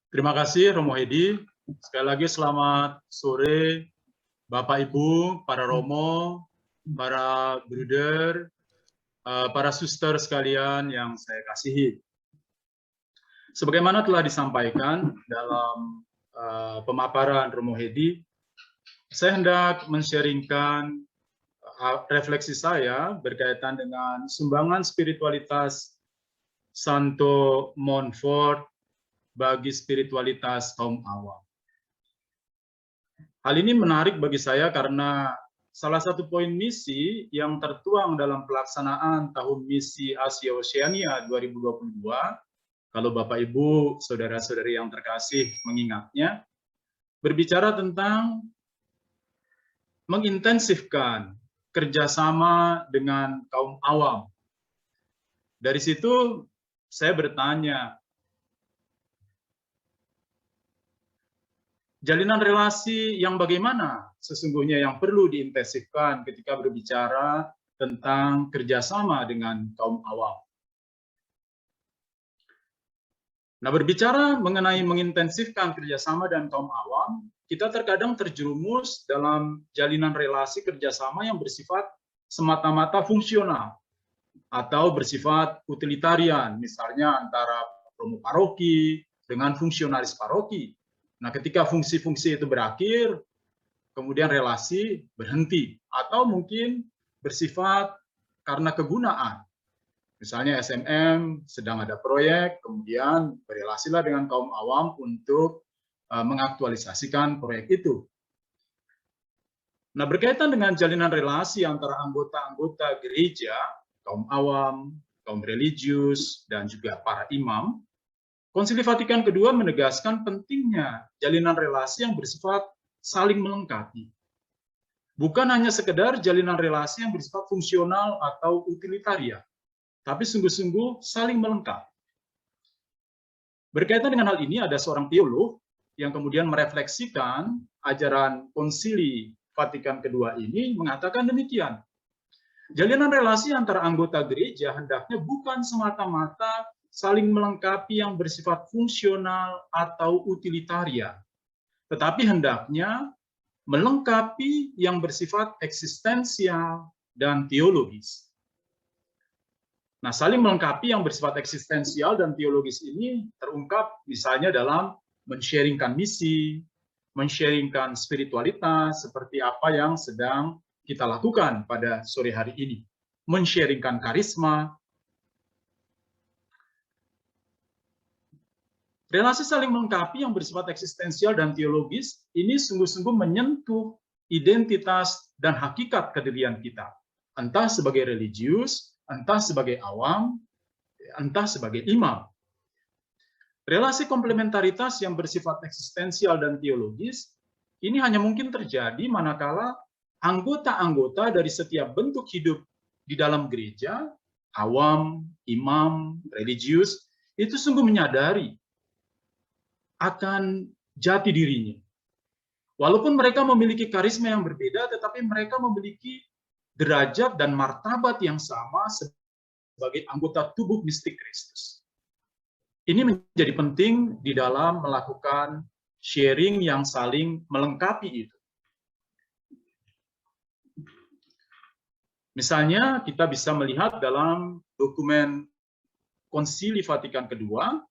Terima kasih Romo Hedi. Sekali lagi selamat sore Bapak Ibu, para Romo, para bruder, para suster sekalian yang saya kasihi. Sebagaimana telah disampaikan dalam pemaparan Romo Hedi, saya hendak men-sharingkan refleksi saya berkaitan dengan sumbangan spiritualitas Santo Montfort bagi spiritualitas kaum awam. Hal ini menarik bagi saya karena salah satu poin misi yang tertuang dalam pelaksanaan tahun misi Asia Oceania 2022, kalau Bapak Ibu, saudara-saudari yang terkasih mengingatnya, berbicara tentang mengintensifkan kerjasama dengan kaum awam. Dari situ saya bertanya, jalinan relasi yang bagaimana sesungguhnya yang perlu diintensifkan ketika berbicara tentang kerjasama dengan kaum awam. Nah, berbicara mengenai mengintensifkan kerjasama dengan kaum awam, kita terkadang terjerumus dalam jalinan relasi kerjasama yang bersifat semata-mata fungsional atau bersifat utilitarian, misalnya antara promo paroki dengan fungsionalis paroki. Nah, ketika fungsi-fungsi itu berakhir, kemudian relasi berhenti, atau mungkin bersifat karena kegunaan. Misalnya SMM sedang ada proyek, kemudian berrelasilah dengan kaum awam untuk mengaktualisasikan proyek itu. Nah, berkaitan dengan jalinan relasi antara anggota-anggota gereja, kaum awam, kaum religius, dan juga para imam, Konsili Vatikan II menegaskan pentingnya jalinan relasi yang bersifat saling melengkapi. Bukan hanya sekedar jalinan relasi yang bersifat fungsional atau utilitarian, tapi sungguh-sungguh saling melengkapi. Berkaitan dengan hal ini, ada seorang teolog yang kemudian merefleksikan ajaran Konsili Vatikan II ini mengatakan demikian. Jalinan relasi antara anggota gereja hendaknya bukan semata-mata saling melengkapi yang bersifat fungsional atau utilitarian, tetapi hendaknya melengkapi yang bersifat eksistensial dan teologis. Nah, saling melengkapi yang bersifat eksistensial dan teologis ini terungkap misalnya dalam men-sharingkan misi, men-sharingkan spiritualitas, seperti apa yang sedang kita lakukan pada sore hari ini. Men-sharingkan karisma. Relasi saling melengkapi yang bersifat eksistensial dan teologis ini sungguh-sungguh menyentuh identitas dan hakikat kedirian kita. Entah sebagai religius, entah sebagai awam, entah sebagai imam. Relasi komplementaritas yang bersifat eksistensial dan teologis ini hanya mungkin terjadi manakala anggota-anggota dari setiap bentuk hidup di dalam gereja, awam, imam, religius, itu sungguh menyadari akan jati dirinya. Walaupun mereka memiliki karisma yang berbeda, tetapi mereka memiliki derajat dan martabat yang sama sebagai anggota tubuh mistik Kristus. Ini menjadi penting di dalam melakukan sharing yang saling melengkapi itu. Misalnya, kita bisa melihat dalam dokumen Konsili Vatikan II,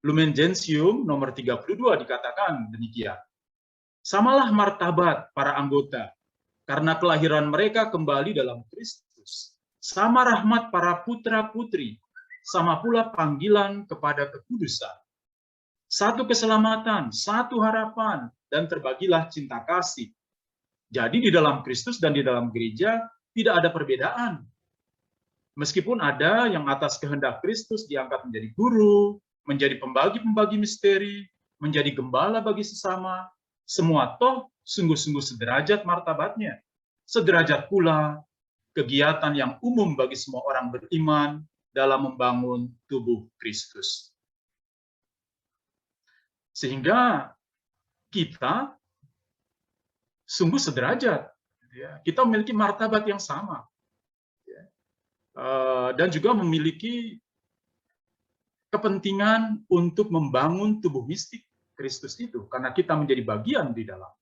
Lumen Gentium nomor 32 dikatakan demikian. Samalah martabat para anggota, karena kelahiran mereka kembali dalam Kristus. Sama rahmat para putra-putri, sama pula panggilan kepada kekudusan. Satu keselamatan, satu harapan, dan terbagilah cinta kasih. Jadi di dalam Kristus dan di dalam gereja tidak ada perbedaan. Meskipun ada yang atas kehendak Kristus diangkat menjadi guru, menjadi pembagi-pembagi misteri, menjadi gembala bagi sesama, semua toh sungguh-sungguh sederajat martabatnya. Sederajat pula kegiatan yang umum bagi semua orang beriman dalam membangun tubuh Kristus. Sehingga kita sungguh sederajat. Kita memiliki martabat yang sama. Dan juga memiliki kepentingan untuk membangun tubuh mistik Kristus itu, karena kita menjadi bagian di dalam.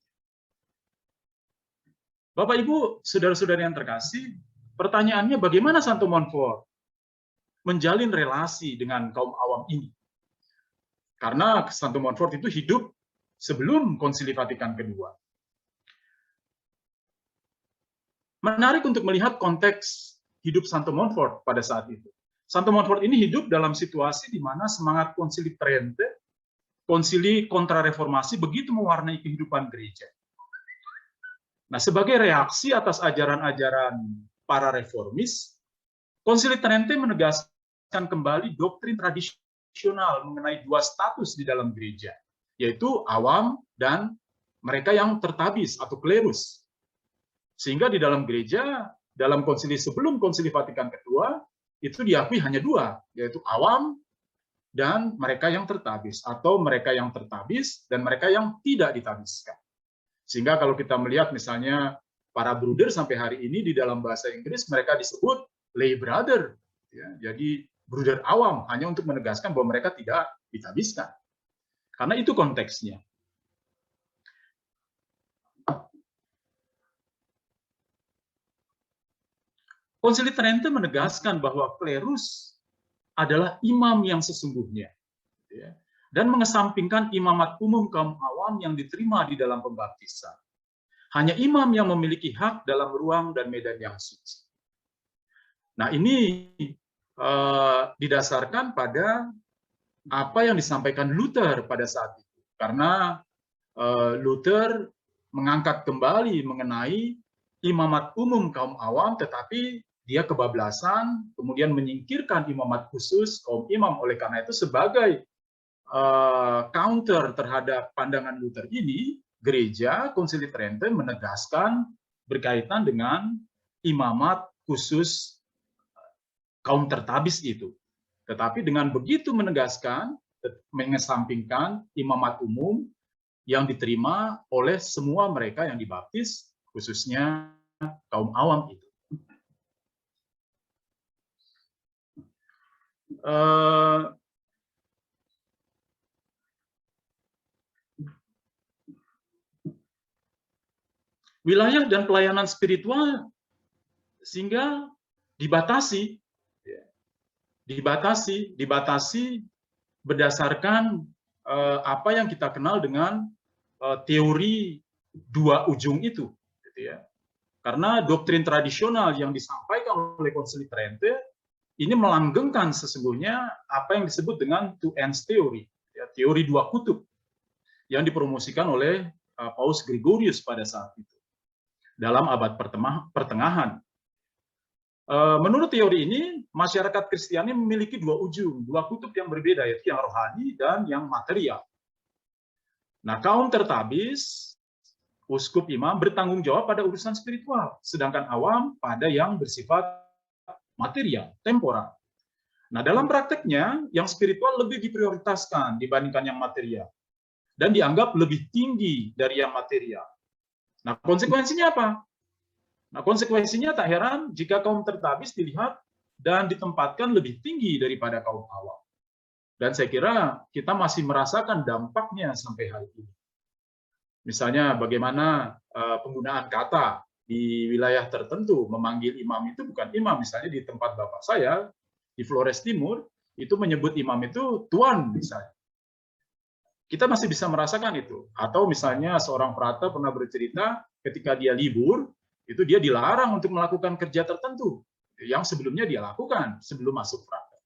Bapak Ibu, saudara-saudara yang terkasih, pertanyaannya bagaimana Santo Montfort menjalin relasi dengan kaum awam ini? Karena Santo Montfort itu hidup sebelum Konsili Vatikan kedua. Menarik untuk melihat konteks hidup Santo Montfort pada saat itu. Santo Montfort ini hidup dalam situasi di mana semangat Konsili Trente, Konsili Kontrareformasi begitu mewarnai kehidupan gereja. Nah, sebagai reaksi atas ajaran-ajaran para reformis, Konsili Trente menegaskan kembali doktrin tradisional mengenai dua status di dalam gereja, yaitu awam dan mereka yang tertabis atau klerus. Sehingga di dalam gereja, dalam konsili sebelum Konsili Vatikan kedua, itu diakui hanya dua, yaitu awam dan mereka yang tertabis, atau mereka yang tertabis dan mereka yang tidak ditabiskan. Sehingga kalau kita melihat misalnya para bruder sampai hari ini di dalam bahasa Inggris, mereka disebut lay brother. Ya, jadi bruder awam, hanya untuk menegaskan bahwa mereka tidak ditabiskan. Karena itu konteksnya. Konsili Trente menegaskan bahwa klerus adalah imam yang sesungguhnya, dan mengesampingkan imamat umum kaum awam yang diterima di dalam pembaptisan. Hanya imam yang memiliki hak dalam ruang dan medan yang suci. Nah, ini didasarkan pada apa yang disampaikan Luther pada saat itu. Karena Luther mengangkat kembali mengenai imamat umum kaum awam, tetapi dia kebablasan, kemudian menyingkirkan imamat khusus kaum imam. Oleh karena itu, sebagai counter terhadap pandangan Luther ini, gereja Konsili Trente menegaskan berkaitan dengan imamat khusus kaum tertabis itu. Tetapi dengan begitu menegaskan, mengesampingkan imamat umum yang diterima oleh semua mereka yang dibaptis, khususnya kaum awam itu. Wilayah dan pelayanan spiritual sehingga dibatasi berdasarkan apa yang kita kenal dengan teori dua ujung itu, gitu ya. Karena doktrin tradisional yang disampaikan oleh Konsili Trente ini melanggengkan sesungguhnya apa yang disebut dengan two ends theory, ya, teori dua kutub yang dipromosikan oleh Paus Gregorius pada saat itu dalam abad pertengahan. Menurut teori ini, masyarakat Kristiani memiliki dua ujung, dua kutub yang berbeda, yaitu yang rohani dan yang material. Nah, kaum tertabis, uskup imam bertanggung jawab pada urusan spiritual, sedangkan awam pada yang bersifat material, temporal. Nah, dalam prakteknya, yang spiritual lebih diprioritaskan dibandingkan yang material, dan dianggap lebih tinggi dari yang material. Nah, konsekuensinya apa? Nah, konsekuensinya tak heran jika kaum tertabis dilihat dan ditempatkan lebih tinggi daripada kaum awam. Dan saya kira kita masih merasakan dampaknya sampai hari ini. Misalnya bagaimana penggunaan kata di wilayah tertentu, memanggil imam itu bukan imam. Misalnya di tempat bapak saya, di Flores Timur, itu menyebut imam itu tuan misalnya. Kita masih bisa merasakan itu. Atau misalnya seorang prata pernah bercerita ketika dia libur, itu dia dilarang untuk melakukan kerja tertentu yang sebelumnya dia lakukan sebelum masuk prata.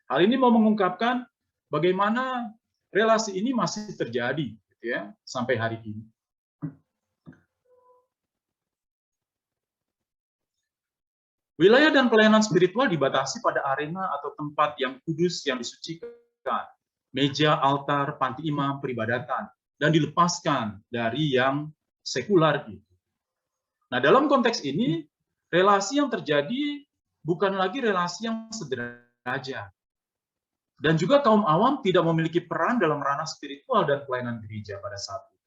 Hal ini mau mengungkapkan bagaimana relasi ini masih terjadi, gitu ya, sampai hari ini. Wilayah dan pelayanan spiritual dibatasi pada arena atau tempat yang kudus yang disucikan, meja, altar, panti imam, peribadatan, dan dilepaskan dari yang sekular itu. Nah, dalam konteks ini, relasi yang terjadi bukan lagi relasi yang sederajat. Dan juga kaum awam tidak memiliki peran dalam ranah spiritual dan pelayanan gereja pada saat itu.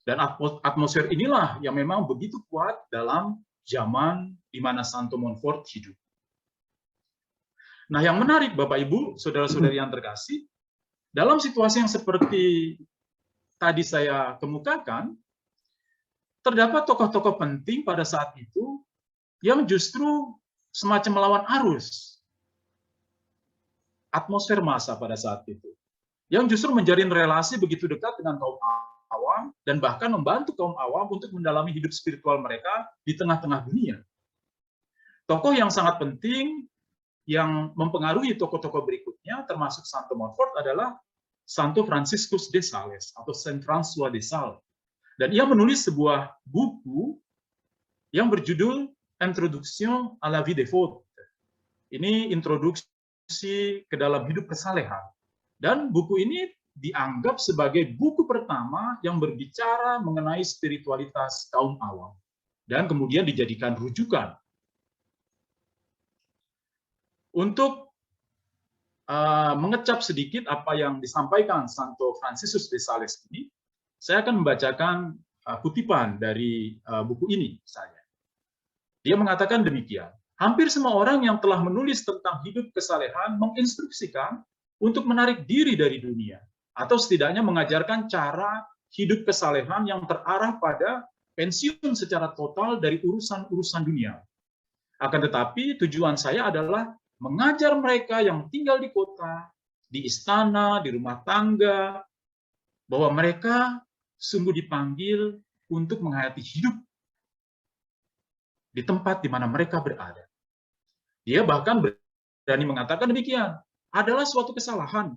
Dan atmosfer inilah yang memang begitu kuat dalam zaman di mana Santo Montfort hidup. Nah, yang menarik Bapak Ibu, saudara-saudari yang terkasih, dalam situasi yang seperti tadi saya kemukakan, terdapat tokoh-tokoh penting pada saat itu yang justru semacam melawan arus atmosfer massa pada saat itu, yang justru menjalin relasi begitu dekat dengan kaum awam dan bahkan membantu kaum awam untuk mendalami hidup spiritual mereka di tengah-tengah dunia. Tokoh yang sangat penting yang mempengaruhi tokoh-tokoh berikutnya, termasuk Santo Montfort, adalah Santo Franciscus de Sales atau Saint François de Sales. Dan ia menulis sebuah buku yang berjudul Introduction à la vie dévote. Ini introduksi ke dalam hidup kesalehan. Dan buku ini dianggap sebagai buku pertama yang berbicara mengenai spiritualitas kaum awam. Dan kemudian dijadikan rujukan. Untuk mengecap sedikit apa yang disampaikan Santo Franciscus de Sales ini, saya akan membacakan kutipan dari buku ini saya. Dia mengatakan demikian, hampir semua orang yang telah menulis tentang hidup kesalehan menginstruksikan untuk menarik diri dari dunia, atau setidaknya mengajarkan cara hidup kesalehan yang terarah pada pensiun secara total dari urusan-urusan dunia. Akan tetapi tujuan saya adalah mengajar mereka yang tinggal di kota, di istana, di rumah tangga, bahwa mereka sungguh dipanggil untuk menghayati hidup di tempat di mana mereka berada. Dia bahkan berani mengatakan demikian, adalah suatu kesalahan,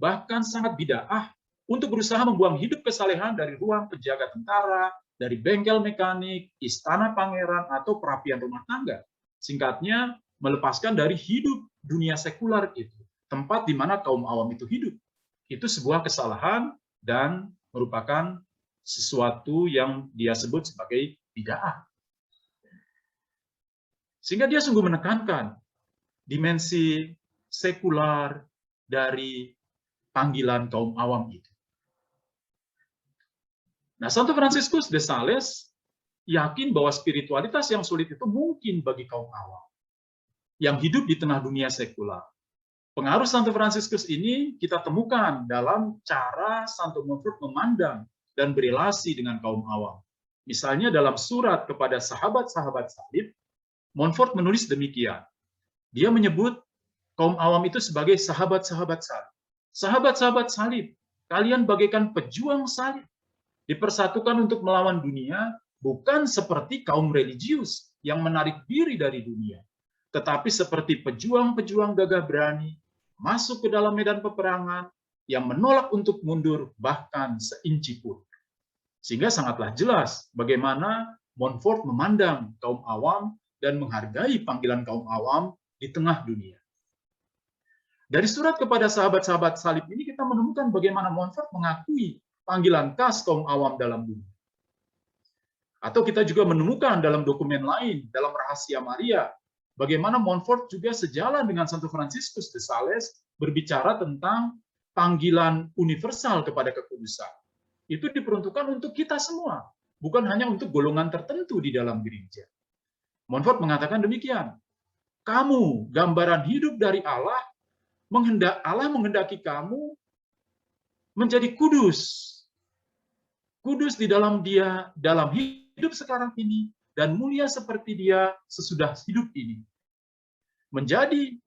bahkan sangat bid'ah, untuk berusaha membuang hidup kesalehan dari ruang penjaga tentara, dari bengkel mekanik, istana pangeran, atau perapian rumah tangga. Singkatnya, melepaskan dari hidup dunia sekular itu, tempat di mana kaum awam itu hidup. Itu sebuah kesalahan dan merupakan sesuatu yang dia sebut sebagai bid'ah. Sehingga dia sungguh menekankan dimensi sekular dari panggilan kaum awam itu. Nah, Santo Franciscus de Sales yakin bahwa spiritualitas yang sulit itu mungkin bagi kaum awam yang hidup di tengah dunia sekular. Pengaruh Santo Franciscus ini kita temukan dalam cara Santo Montfort memandang dan berelasi dengan kaum awam. Misalnya dalam surat kepada sahabat-sahabat salib, Montfort menulis demikian. Dia menyebut kaum awam itu sebagai sahabat-sahabat salib. Sahabat-sahabat salib, kalian bagaikan pejuang salib, dipersatukan untuk melawan dunia, bukan seperti kaum religius yang menarik diri dari dunia, tetapi seperti pejuang-pejuang gagah berani masuk ke dalam medan peperangan yang menolak untuk mundur bahkan seinci pun. Sehingga sangatlah jelas bagaimana Montfort memandang kaum awam dan menghargai panggilan kaum awam di tengah dunia. Dari surat kepada sahabat-sahabat salib ini kita menemukan bagaimana Montfort mengakui panggilan khas kaum awam dalam dunia. Atau kita juga menemukan dalam dokumen lain, dalam Rahasia Maria, bagaimana Montfort juga sejalan dengan Santo Franciscus de Sales berbicara tentang panggilan universal kepada kekudusan. Itu diperuntukkan untuk kita semua, bukan hanya untuk golongan tertentu di dalam gereja. Montfort mengatakan demikian, kamu gambaran hidup dari Allah menghendaki kamu menjadi kudus. Kudus di dalam dia, dalam hidup sekarang ini, dan mulia seperti dia sesudah hidup ini. Menjadi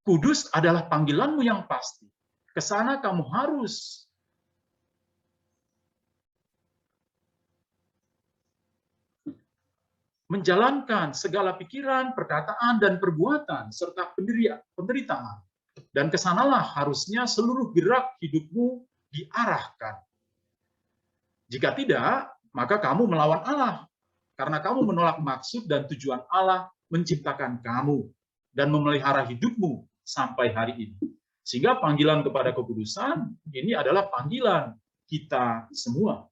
kudus adalah panggilanmu yang pasti. Kesana kamu harus menjalankan segala pikiran, perkataan, dan perbuatan, serta penderitaan. Dan kesanalah harusnya seluruh gerak hidupmu diarahkan. Jika tidak, maka kamu melawan Allah, karena kamu menolak maksud dan tujuan Allah menciptakan kamu dan memelihara hidupmu sampai hari ini. Sehingga panggilan kepada kekudusan ini adalah panggilan kita semua.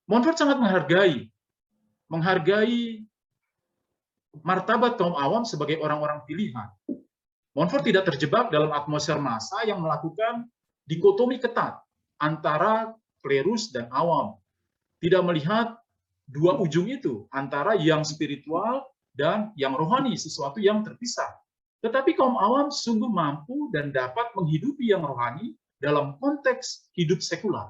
Montfort sangat menghargai martabat kaum awam sebagai orang-orang pilihan. Montfort tidak terjebak dalam atmosfer massa yang melakukan dikotomi ketat antara klerus dan awam. Tidak melihat dua ujung itu, antara yang spiritual dan yang rohani, sesuatu yang terpisah. Tetapi kaum awam sungguh mampu dan dapat menghidupi yang rohani dalam konteks hidup sekular,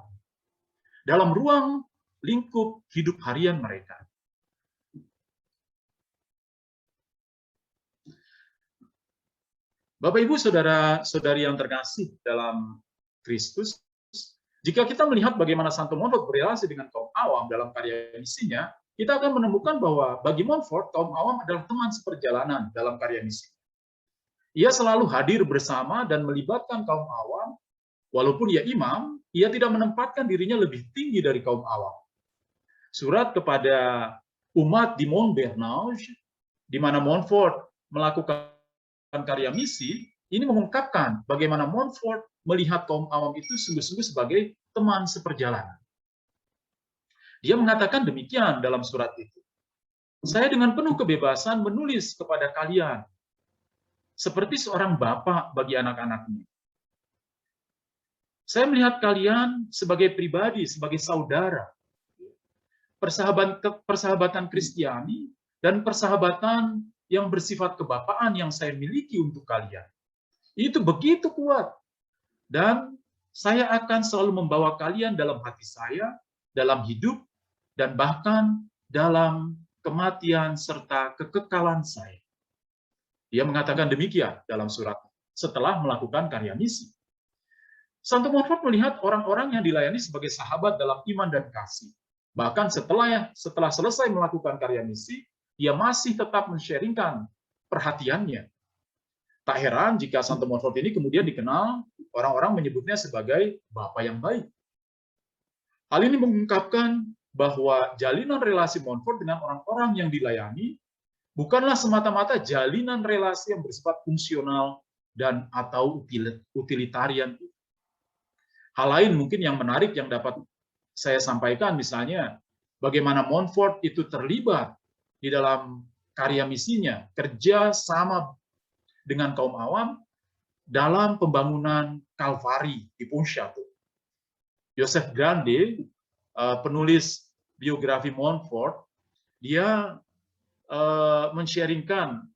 dalam ruang lingkup hidup harian mereka. Bapak, Ibu, saudara-saudari yang terkasih dalam Kristus, jika kita melihat bagaimana Santo Montfort berrelasi dengan kaum awam dalam karya misinya, kita akan menemukan bahwa bagi Montfort, kaum awam adalah teman seperjalanan dalam karya misi. Ia selalu hadir bersama dan melibatkan kaum awam, walaupun ia imam, ia tidak menempatkan dirinya lebih tinggi dari kaum awam. Surat kepada umat di Montbernage, di mana Montfort melakukan karya misi, ini mengungkapkan bagaimana Montfort melihat kaum awam itu sungguh-sungguh sebagai teman seperjalanan. Dia mengatakan demikian dalam surat itu. Saya dengan penuh kebebasan menulis kepada kalian, seperti seorang bapak bagi anak-anaknya. Saya melihat kalian sebagai pribadi, sebagai saudara. Persahabatan Kristiani dan persahabatan yang bersifat kebapaan yang saya miliki untuk kalian. Itu begitu kuat. Dan saya akan selalu membawa kalian dalam hati saya, dalam hidup, dan bahkan dalam kematian serta kekekalan saya. Dia mengatakan demikian dalam surat setelah melakukan karya misi. Santo Montfort melihat orang-orang yang dilayani sebagai sahabat dalam iman dan kasih. Bahkan setelah selesai melakukan karya misi, dia masih tetap men-sharingkan perhatiannya. Tak heran jika Santo Montfort ini kemudian dikenal orang-orang menyebutnya sebagai Bapak yang baik. Hal ini mengungkapkan bahwa jalinan relasi Montfort dengan orang-orang yang dilayani bukanlah semata-mata jalinan relasi yang bersifat fungsional dan atau utilitarian. Hal lain mungkin yang menarik yang dapat saya sampaikan, misalnya bagaimana Montfort itu terlibat di dalam karya misinya, kerja sama dengan kaum awam dalam pembangunan Kalvari di Pontchâteau. Joseph Grande, penulis biografi Montfort, dia men-sharingkan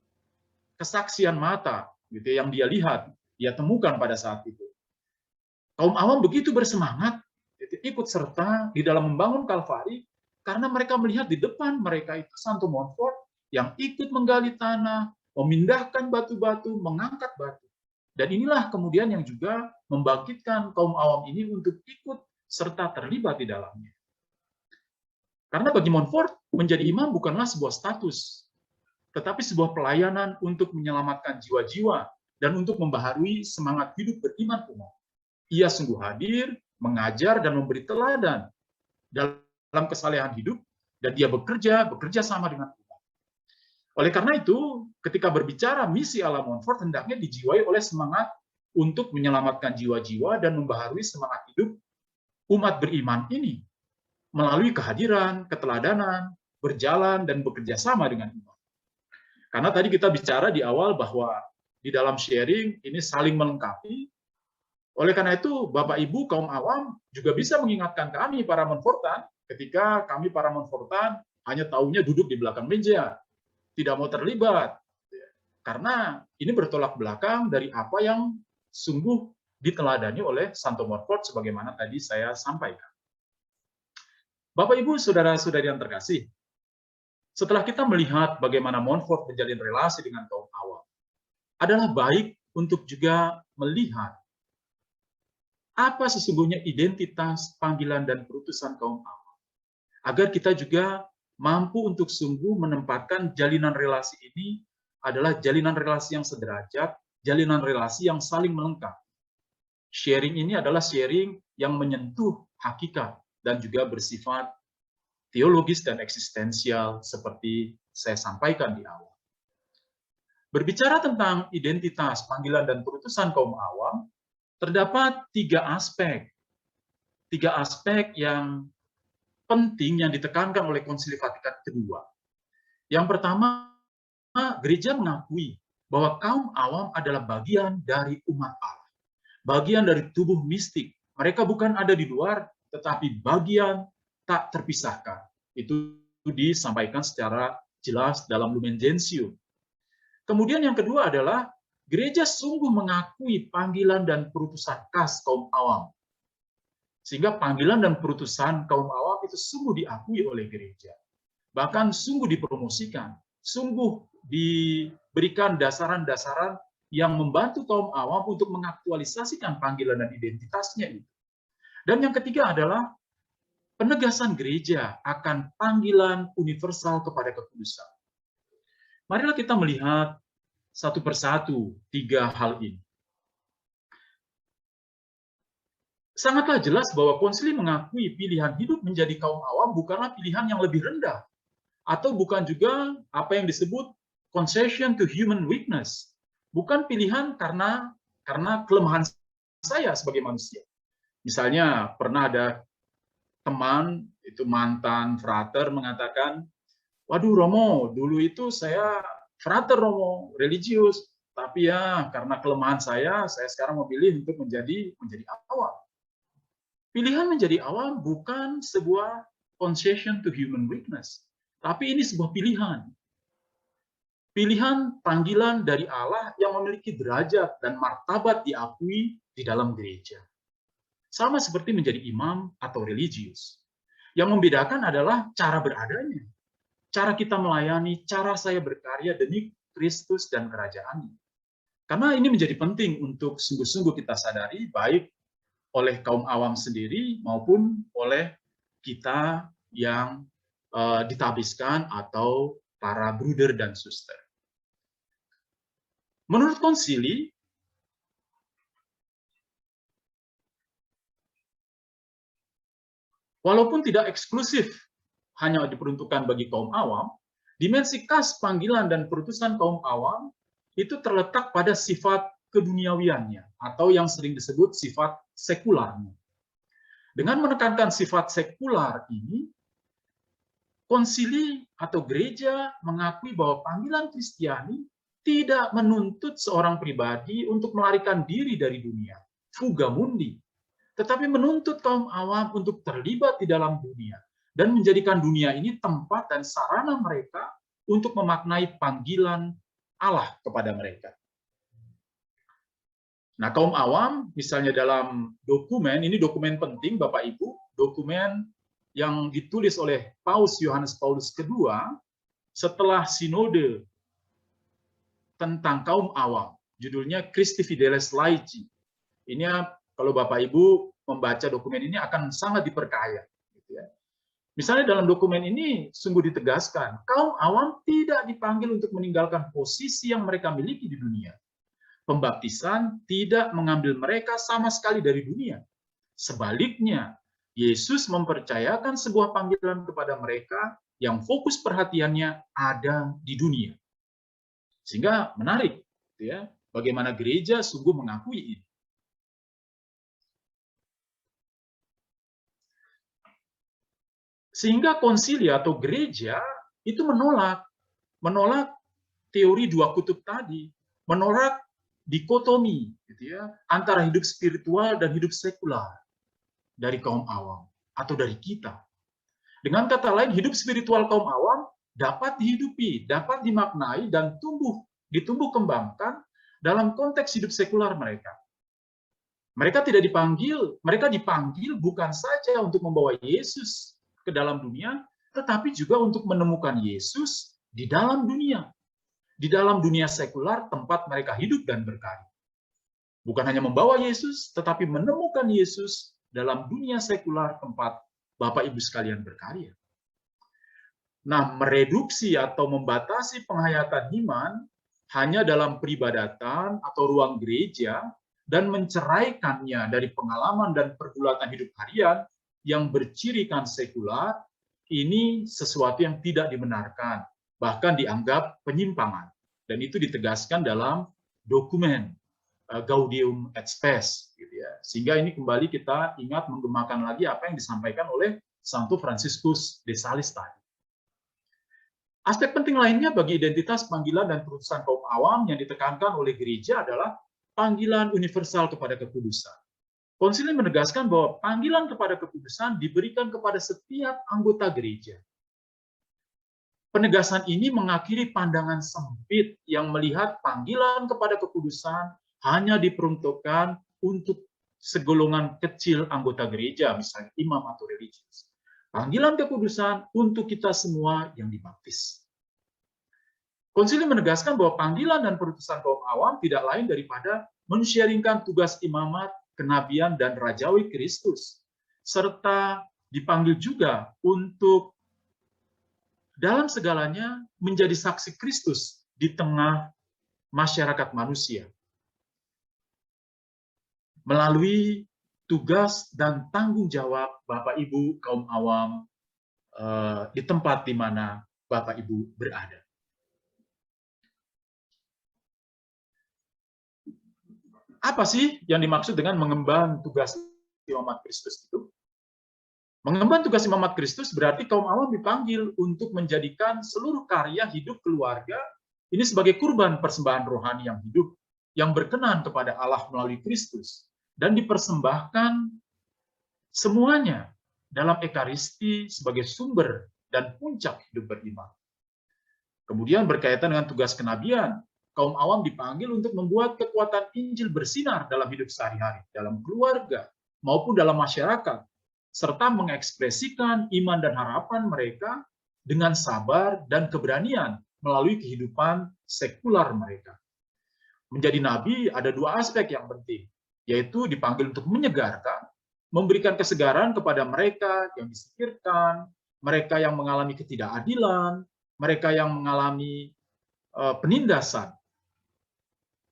kesaksian mata gitu yang dia lihat, dia temukan pada saat itu. Kaum awam begitu bersemangat ikut serta di dalam membangun Kalvari karena mereka melihat di depan mereka itu Santo Montfort yang ikut menggali tanah, memindahkan batu-batu, mengangkat batu. Dan inilah kemudian yang juga membangkitkan kaum awam ini untuk ikut serta terlibat di dalamnya. Karena bagi Montfort, menjadi imam bukanlah sebuah status, tetapi sebuah pelayanan untuk menyelamatkan jiwa-jiwa dan untuk membaharui semangat hidup beriman umat. Ia sungguh hadir, mengajar, dan memberi teladan dalam kesalehan hidup, dan dia bekerja sama dengan umat. Oleh karena itu, ketika berbicara misi ala Montfort, hendaknya dijiwai oleh semangat untuk menyelamatkan jiwa-jiwa dan membaharui semangat hidup umat beriman ini melalui kehadiran, keteladanan, berjalan, dan bekerja sama dengan umat. Karena tadi kita bicara di awal bahwa di dalam sharing ini saling melengkapi. Oleh karena itu, Bapak Ibu kaum awam juga bisa mengingatkan kami para Montfortan ketika kami para Montfortan hanya taunya duduk di belakang meja, tidak mau terlibat. Karena ini bertolak belakang dari apa yang sungguh diteladani oleh Santo Montfort sebagaimana tadi saya sampaikan. Bapak, Ibu, saudara-saudari yang terkasih, setelah kita melihat bagaimana Montfort menjalin relasi dengan kaum awam, adalah baik untuk juga melihat apa sesungguhnya identitas, panggilan, dan perutusan kaum awam. Agar kita juga mampu untuk sungguh menempatkan jalinan relasi ini adalah jalinan relasi yang sederajat, jalinan relasi yang saling melengkapi. Sharing ini adalah sharing yang menyentuh hakikat dan juga bersifat teologis dan eksistensial seperti saya sampaikan di awal. Berbicara tentang identitas, panggilan, dan perutusan kaum awam, terdapat tiga aspek yang penting yang ditekankan oleh Konsili Vatikan II. Yang pertama, gereja mengakui bahwa kaum awam adalah bagian dari umat Allah, bagian dari tubuh mistik. Mereka bukan ada di luar, tetapi bagian tak terpisahkan. Itu disampaikan secara jelas dalam Lumen Gentium. Kemudian yang kedua adalah gereja sungguh mengakui panggilan dan perutusan khas kaum awam. Sehingga panggilan dan perutusan kaum awam itu sungguh diakui oleh gereja. Bahkan sungguh dipromosikan, sungguh diberikan dasaran-dasaran yang membantu kaum awam untuk mengaktualisasikan panggilan dan identitasnya itu. Dan yang ketiga adalah penegasan gereja akan panggilan universal kepada kekudusan. Marilah kita melihat satu persatu tiga hal ini. Sangatlah jelas bahwa konsili mengakui pilihan hidup menjadi kaum awam bukanlah pilihan yang lebih rendah, atau bukan juga apa yang disebut concession to human weakness. Bukan pilihan karena kelemahan saya sebagai manusia. Misalnya pernah ada teman, itu mantan frater mengatakan, waduh Romo, dulu itu saya frater Romo, religius, tapi ya karena kelemahan saya sekarang memilih untuk menjadi awam. Pilihan menjadi awam bukan sebuah concession to human weakness, tapi ini sebuah pilihan. Pilihan panggilan dari Allah yang memiliki derajat dan martabat diakui di dalam gereja. Sama seperti menjadi imam atau religius. Yang membedakan adalah cara beradanya. Cara kita melayani, cara saya berkarya demi Kristus dan kerajaannya. Karena ini menjadi penting untuk sungguh-sungguh kita sadari, baik oleh kaum awam sendiri maupun oleh kita yang ditabiskan atau para bruder dan suster. Menurut konsili, walaupun tidak eksklusif hanya diperuntukkan bagi kaum awam, dimensi khas panggilan dan perutusan kaum awam itu terletak pada sifat keduniawiannya atau yang sering disebut sifat sekularnya. Dengan menekankan sifat sekular ini, konsili atau gereja mengakui bahwa panggilan Kristiani tidak menuntut seorang pribadi untuk melarikan diri dari dunia, fuga mundi, tetapi menuntut kaum awam untuk terlibat di dalam dunia dan menjadikan dunia ini tempat dan sarana mereka untuk memaknai panggilan Allah kepada mereka. Nah, kaum awam, misalnya dalam dokumen, ini dokumen penting Bapak Ibu, dokumen yang ditulis oleh Paus Yohanes Paulus II setelah sinode tentang kaum awam, judulnya Christi Fideles Laici. Ini kalau Bapak Ibu membaca dokumen ini akan sangat diperkaya. Gitu ya. Misalnya dalam dokumen ini sungguh ditegaskan, kaum awam tidak dipanggil untuk meninggalkan posisi yang mereka miliki di dunia. Pembaptisan tidak mengambil mereka sama sekali dari dunia. Sebaliknya, Yesus mempercayakan sebuah panggilan kepada mereka yang fokus perhatiannya ada di dunia. Sehingga menarik, ya, bagaimana gereja sungguh mengakui ini. Sehingga konsili atau gereja itu menolak teori dua kutub tadi, menolak dikotomi gitu ya, antara hidup spiritual dan hidup sekular dari kaum awam atau dari kita. Dengan kata lain, hidup spiritual kaum awam dapat dihidupi, dapat dimaknai dan ditumbuh kembangkan dalam konteks hidup sekular mereka. Mereka tidak dipanggil, mereka dipanggil bukan saja untuk membawa Yesus ke dalam dunia, tetapi juga untuk menemukan Yesus di dalam dunia. Di dalam dunia sekular tempat mereka hidup dan berkarya. Bukan hanya membawa Yesus, tetapi menemukan Yesus dalam dunia sekular tempat Bapak Ibu sekalian berkarya. Nah, mereduksi atau membatasi penghayatan iman hanya dalam peribadatan atau ruang gereja dan menceraikannya dari pengalaman dan pergulatan hidup harian yang bercirikan sekular, ini sesuatu yang tidak dibenarkan, bahkan dianggap penyimpangan. Dan itu ditegaskan dalam dokumen Gaudium et Spes. Gitu ya. Sehingga ini kembali kita ingat menggemakan lagi apa yang disampaikan oleh Santo Franciscus de Sales tadi. Aspek penting lainnya bagi identitas panggilan dan perutusan kaum awam yang ditekankan oleh gereja adalah panggilan universal kepada kekudusan. Konsili menegaskan bahwa panggilan kepada kekudusan diberikan kepada setiap anggota gereja. Penegasan ini mengakhiri pandangan sempit yang melihat panggilan kepada kekudusan hanya diperuntukkan untuk segolongan kecil anggota gereja, misalnya imam atau religius. Panggilan kekudusan untuk kita semua yang dibaptis. Konsili menegaskan bahwa panggilan dan perutusan kaum awam tidak lain daripada mensharingkan tugas imamat, kenabian, dan rajawi Kristus, serta dipanggil juga untuk dalam segalanya menjadi saksi Kristus di tengah masyarakat manusia. Melalui tugas dan tanggung jawab Bapak Ibu kaum awam di tempat di mana Bapak Ibu berada. Apa sih yang dimaksud dengan mengemban tugas imamat Kristus itu? Mengemban tugas imamat Kristus berarti kaum awam dipanggil untuk menjadikan seluruh karya hidup keluarga ini sebagai kurban persembahan rohani yang hidup, yang berkenan kepada Allah melalui Kristus, dan dipersembahkan semuanya dalam Ekaristi sebagai sumber dan puncak hidup beriman. Kemudian berkaitan dengan tugas kenabian, kaum awam dipanggil untuk membuat kekuatan Injil bersinar dalam hidup sehari-hari, dalam keluarga, maupun dalam masyarakat, serta mengekspresikan iman dan harapan mereka dengan sabar dan keberanian melalui kehidupan sekular mereka. Menjadi nabi ada dua aspek yang penting, yaitu dipanggil untuk menyegarkan, memberikan kesegaran kepada mereka yang disingkirkan, mereka yang mengalami ketidakadilan, mereka yang mengalami penindasan.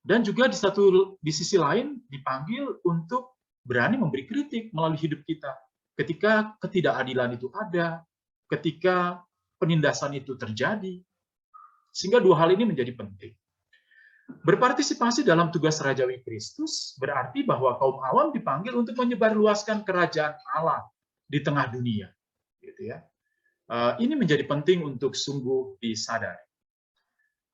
Dan juga di sisi lain dipanggil untuk berani memberi kritik melalui hidup kita. Ketika ketidakadilan itu ada, ketika penindasan itu terjadi, sehingga dua hal ini menjadi penting. Berpartisipasi dalam tugas rajawi Kristus berarti bahwa kaum awam dipanggil untuk menyebarluaskan kerajaan Allah di tengah dunia, gitu ya. Ini menjadi penting untuk sungguh disadari.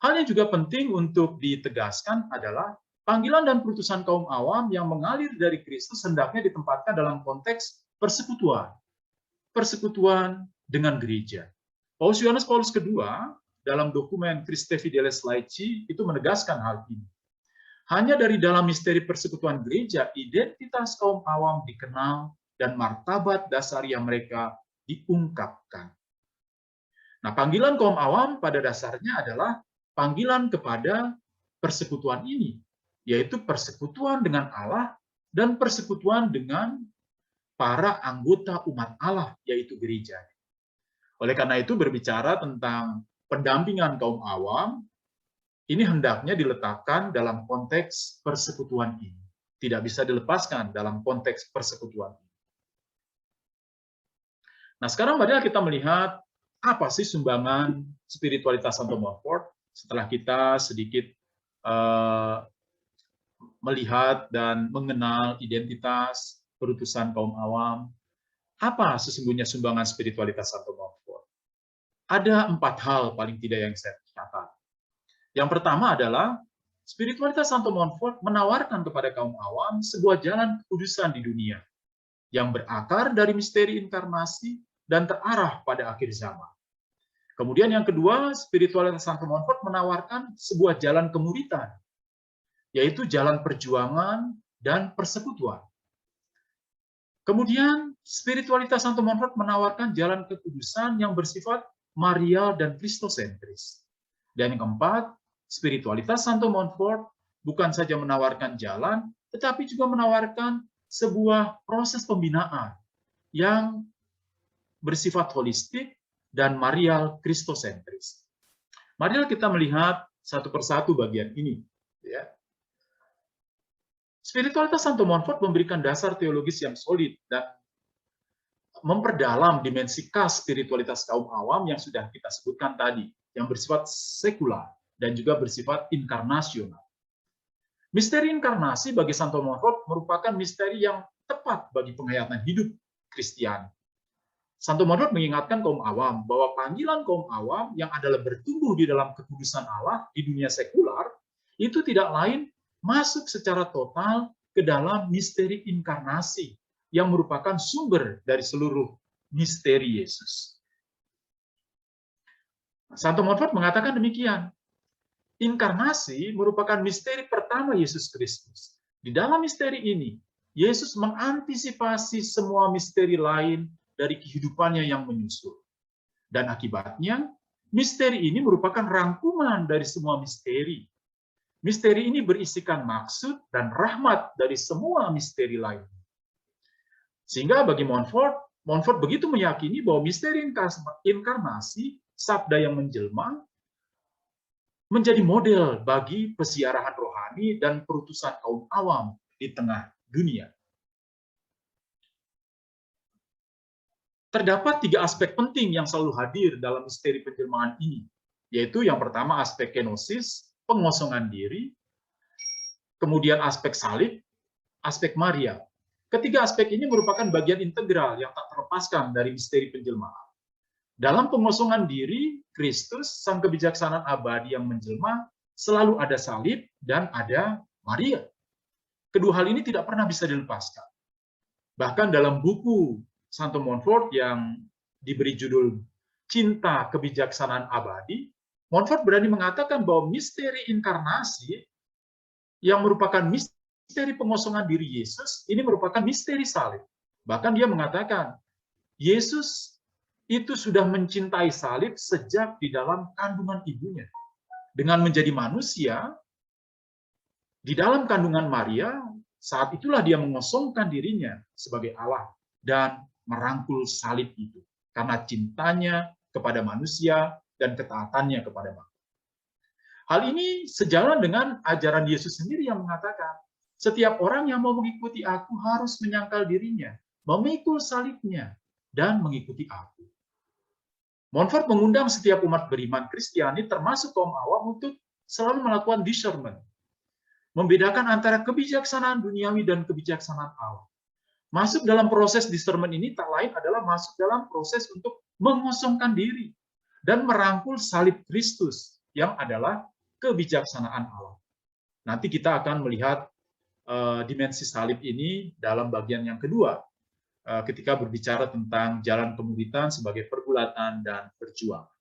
Hal yang juga penting untuk ditegaskan adalah panggilan dan perutusan kaum awam yang mengalir dari Kristus hendaknya ditempatkan dalam konteks persekutuan dengan gereja. Paus Yohanes Paulus II dalam dokumen Christe Fideles Laici itu menegaskan hal ini. Hanya dari dalam misteri persekutuan gereja, identitas kaum awam dikenal dan martabat dasariah mereka diungkapkan. Nah, panggilan kaum awam pada dasarnya adalah panggilan kepada persekutuan ini, yaitu persekutuan dengan Allah dan persekutuan dengan para anggota umat Allah, yaitu gereja. Oleh karena itu, berbicara tentang pendampingan kaum awam, ini hendaknya diletakkan dalam konteks persekutuan ini. Tidak bisa dilepaskan dalam konteks persekutuan ini. Nah, sekarang marilah kita melihat apa sih sumbangan spiritualitas Santo Montfort setelah kita sedikit melihat dan mengenal identitas perutusan kaum awam. Apa sesungguhnya sumbangan spiritualitas Santo Montfort? Ada 4 hal paling tidak yang saya catat. Yang pertama adalah spiritualitas Santo Montfort menawarkan kepada kaum awam sebuah jalan kekudusan di dunia yang berakar dari misteri inkarnasi dan terarah pada akhir zaman. Kemudian yang kedua, spiritualitas Santo Montfort menawarkan sebuah jalan kemuritan, yaitu jalan perjuangan dan persekutuan. Kemudian, spiritualitas Santo Montfort menawarkan jalan kekudusan yang bersifat marial dan kristosentris. Dan yang keempat, spiritualitas Santo Montfort bukan saja menawarkan jalan, tetapi juga menawarkan sebuah proses pembinaan yang bersifat holistik dan marial kristosentris. Marilah kita melihat satu persatu bagian ini. Ya. Spiritualitas Santo Montfort memberikan dasar teologis yang solid dan memperdalam dimensi khas spiritualitas kaum awam yang sudah kita sebutkan tadi, yang bersifat sekular dan juga bersifat inkarnasional. Misteri inkarnasi bagi Santo Montfort merupakan misteri yang tepat bagi penghayatan hidup Kristiani. Santo Montfort mengingatkan kaum awam bahwa panggilan kaum awam yang adalah bertumbuh di dalam kekudusan Allah di dunia sekular itu tidak lain masuk secara total ke dalam misteri inkarnasi yang merupakan sumber dari seluruh misteri Yesus. Santo Montfort mengatakan demikian. Inkarnasi merupakan misteri pertama Yesus Kristus. Di dalam misteri ini, Yesus mengantisipasi semua misteri lain dari kehidupannya yang menyusul. Dan akibatnya, misteri ini merupakan rangkuman dari semua misteri. Misteri ini berisikan maksud dan rahmat dari semua misteri lain. Sehingga bagi Montfort, Montfort begitu meyakini bahwa misteri inkarnasi, sabda yang menjelma, menjadi model bagi pesiarahan rohani dan perutusan kaum awam di tengah dunia. Terdapat 3 aspek penting yang selalu hadir dalam misteri penjelmaan ini, yaitu yang pertama aspek kenosis, pengosongan diri, kemudian aspek salib, aspek Maria. Ketiga aspek ini merupakan bagian integral yang tak terlepaskan dari misteri penjelmaan. Dalam pengosongan diri, Kristus, sang kebijaksanaan abadi yang menjelma, selalu ada salib dan ada Maria. Kedua hal ini tidak pernah bisa dilepaskan. Bahkan dalam buku Santo Montfort yang diberi judul Cinta Kebijaksanaan Abadi, Montfort berani mengatakan bahwa misteri inkarnasi yang merupakan misteri pengosongan diri Yesus, ini merupakan misteri salib. Bahkan dia mengatakan, Yesus itu sudah mencintai salib sejak di dalam kandungan ibunya. Dengan menjadi manusia, di dalam kandungan Maria, saat itulah dia mengosongkan dirinya sebagai Allah dan merangkul salib itu. Karena cintanya kepada manusia dan ketaatannya kepada manusia. Hal ini sejalan dengan ajaran Yesus sendiri yang mengatakan, setiap orang yang mau mengikuti aku harus menyangkal dirinya, memikul salibnya, dan mengikuti aku. Montfort mengundang setiap umat beriman Kristiani, termasuk kaum awam, untuk selalu melakukan discernment, membedakan antara kebijaksanaan duniawi dan kebijaksanaan Allah. Masuk dalam proses discernment ini tak lain adalah masuk dalam proses untuk mengosongkan diri dan merangkul salib Kristus yang adalah kebijaksanaan Allah. Nanti kita akan melihat dimensi salib ini dalam bagian yang kedua, ketika berbicara tentang jalan kemuridan sebagai pergulatan dan perjuangan.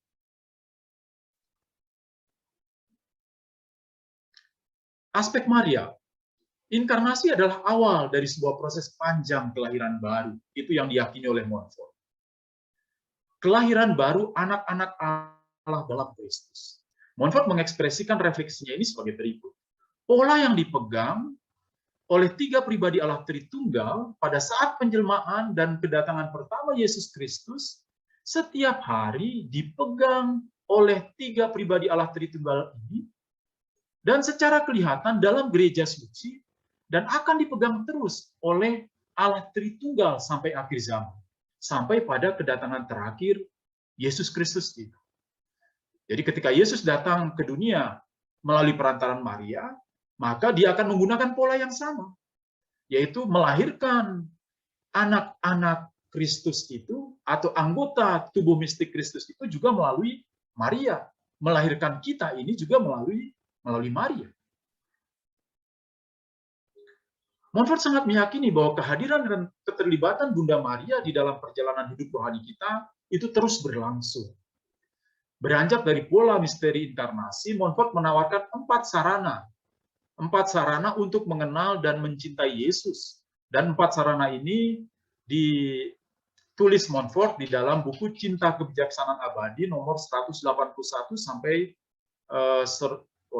Aspek Maria, inkarnasi adalah awal dari sebuah proses panjang kelahiran baru, itu yang diyakini oleh Montfort. Kelahiran baru anak-anak Allah dalam Kristus. Montfort mengekspresikan refleksinya ini sebagai berikut. Pola yang dipegang oleh 3 pribadi Allah Tritunggal pada saat penjelmaan dan kedatangan pertama Yesus Kristus, setiap hari dipegang oleh 3 pribadi Allah Tritunggal ini, dan secara kelihatan dalam gereja suci, dan akan dipegang terus oleh Allah Tritunggal sampai akhir zaman, sampai pada kedatangan terakhir Yesus Kristus itu. Jadi ketika Yesus datang ke dunia melalui perantaran Maria, maka dia akan menggunakan pola yang sama, yaitu melahirkan anak-anak Kristus itu, atau anggota tubuh mistik Kristus itu juga melalui Maria. Melahirkan kita ini juga melalui Maria. Montfort sangat meyakini bahwa kehadiran dan keterlibatan Bunda Maria di dalam perjalanan hidup rohani kita itu terus berlangsung. Beranjak dari pola misteri inkarnasi, Montfort menawarkan 4 sarana untuk mengenal dan mencintai Yesus. Dan 4 sarana ini ditulis Montfort di dalam buku Cinta Kebijaksanaan Abadi nomor 181 sampai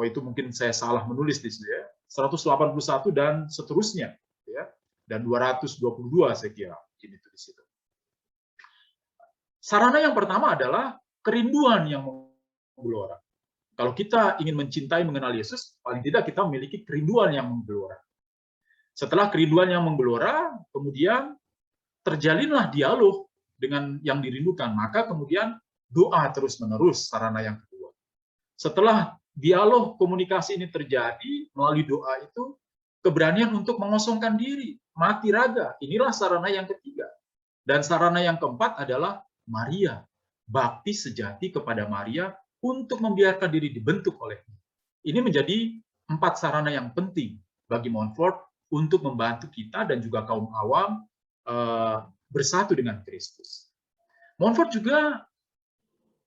itu mungkin saya salah menulis di sini ya. 181 dan seterusnya ya. Dan 222 saya kira ini di situ. Sarana yang pertama adalah kerinduan yang menggelora. Kalau kita ingin mencintai, mengenal Yesus, paling tidak kita memiliki kerinduan yang menggelora. Setelah kerinduan yang menggelora, kemudian terjalinlah dialog dengan yang dirindukan. Maka kemudian doa terus-menerus, sarana yang kedua. Setelah dialog komunikasi ini terjadi, melalui doa itu, keberanian untuk mengosongkan diri, mati raga. Inilah sarana yang ketiga. Dan sarana yang keempat adalah Maria. Bakti sejati kepada Maria, untuk membiarkan diri dibentuk olehnya. Ini menjadi 4 sarana yang penting bagi Montfort untuk membantu kita dan juga kaum awam bersatu dengan Kristus. Montfort juga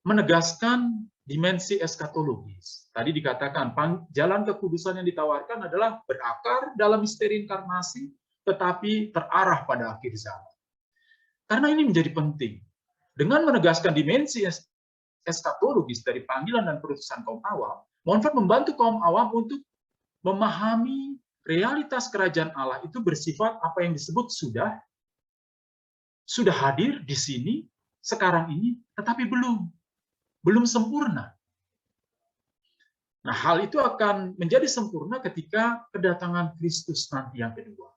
menegaskan dimensi eskatologis. Tadi dikatakan jalan kekudusan yang ditawarkan adalah berakar dalam misteri inkarnasi, tetapi terarah pada akhir zaman. Karena ini menjadi penting. Dengan menegaskan dimensi eskatologis dari panggilan dan perutusan kaum awam, Montfort membantu kaum awam untuk memahami realitas kerajaan Allah itu bersifat apa yang disebut sudah hadir di sini, sekarang ini, tetapi belum sempurna. Nah, hal itu akan menjadi sempurna ketika kedatangan Kristus nanti yang kedua.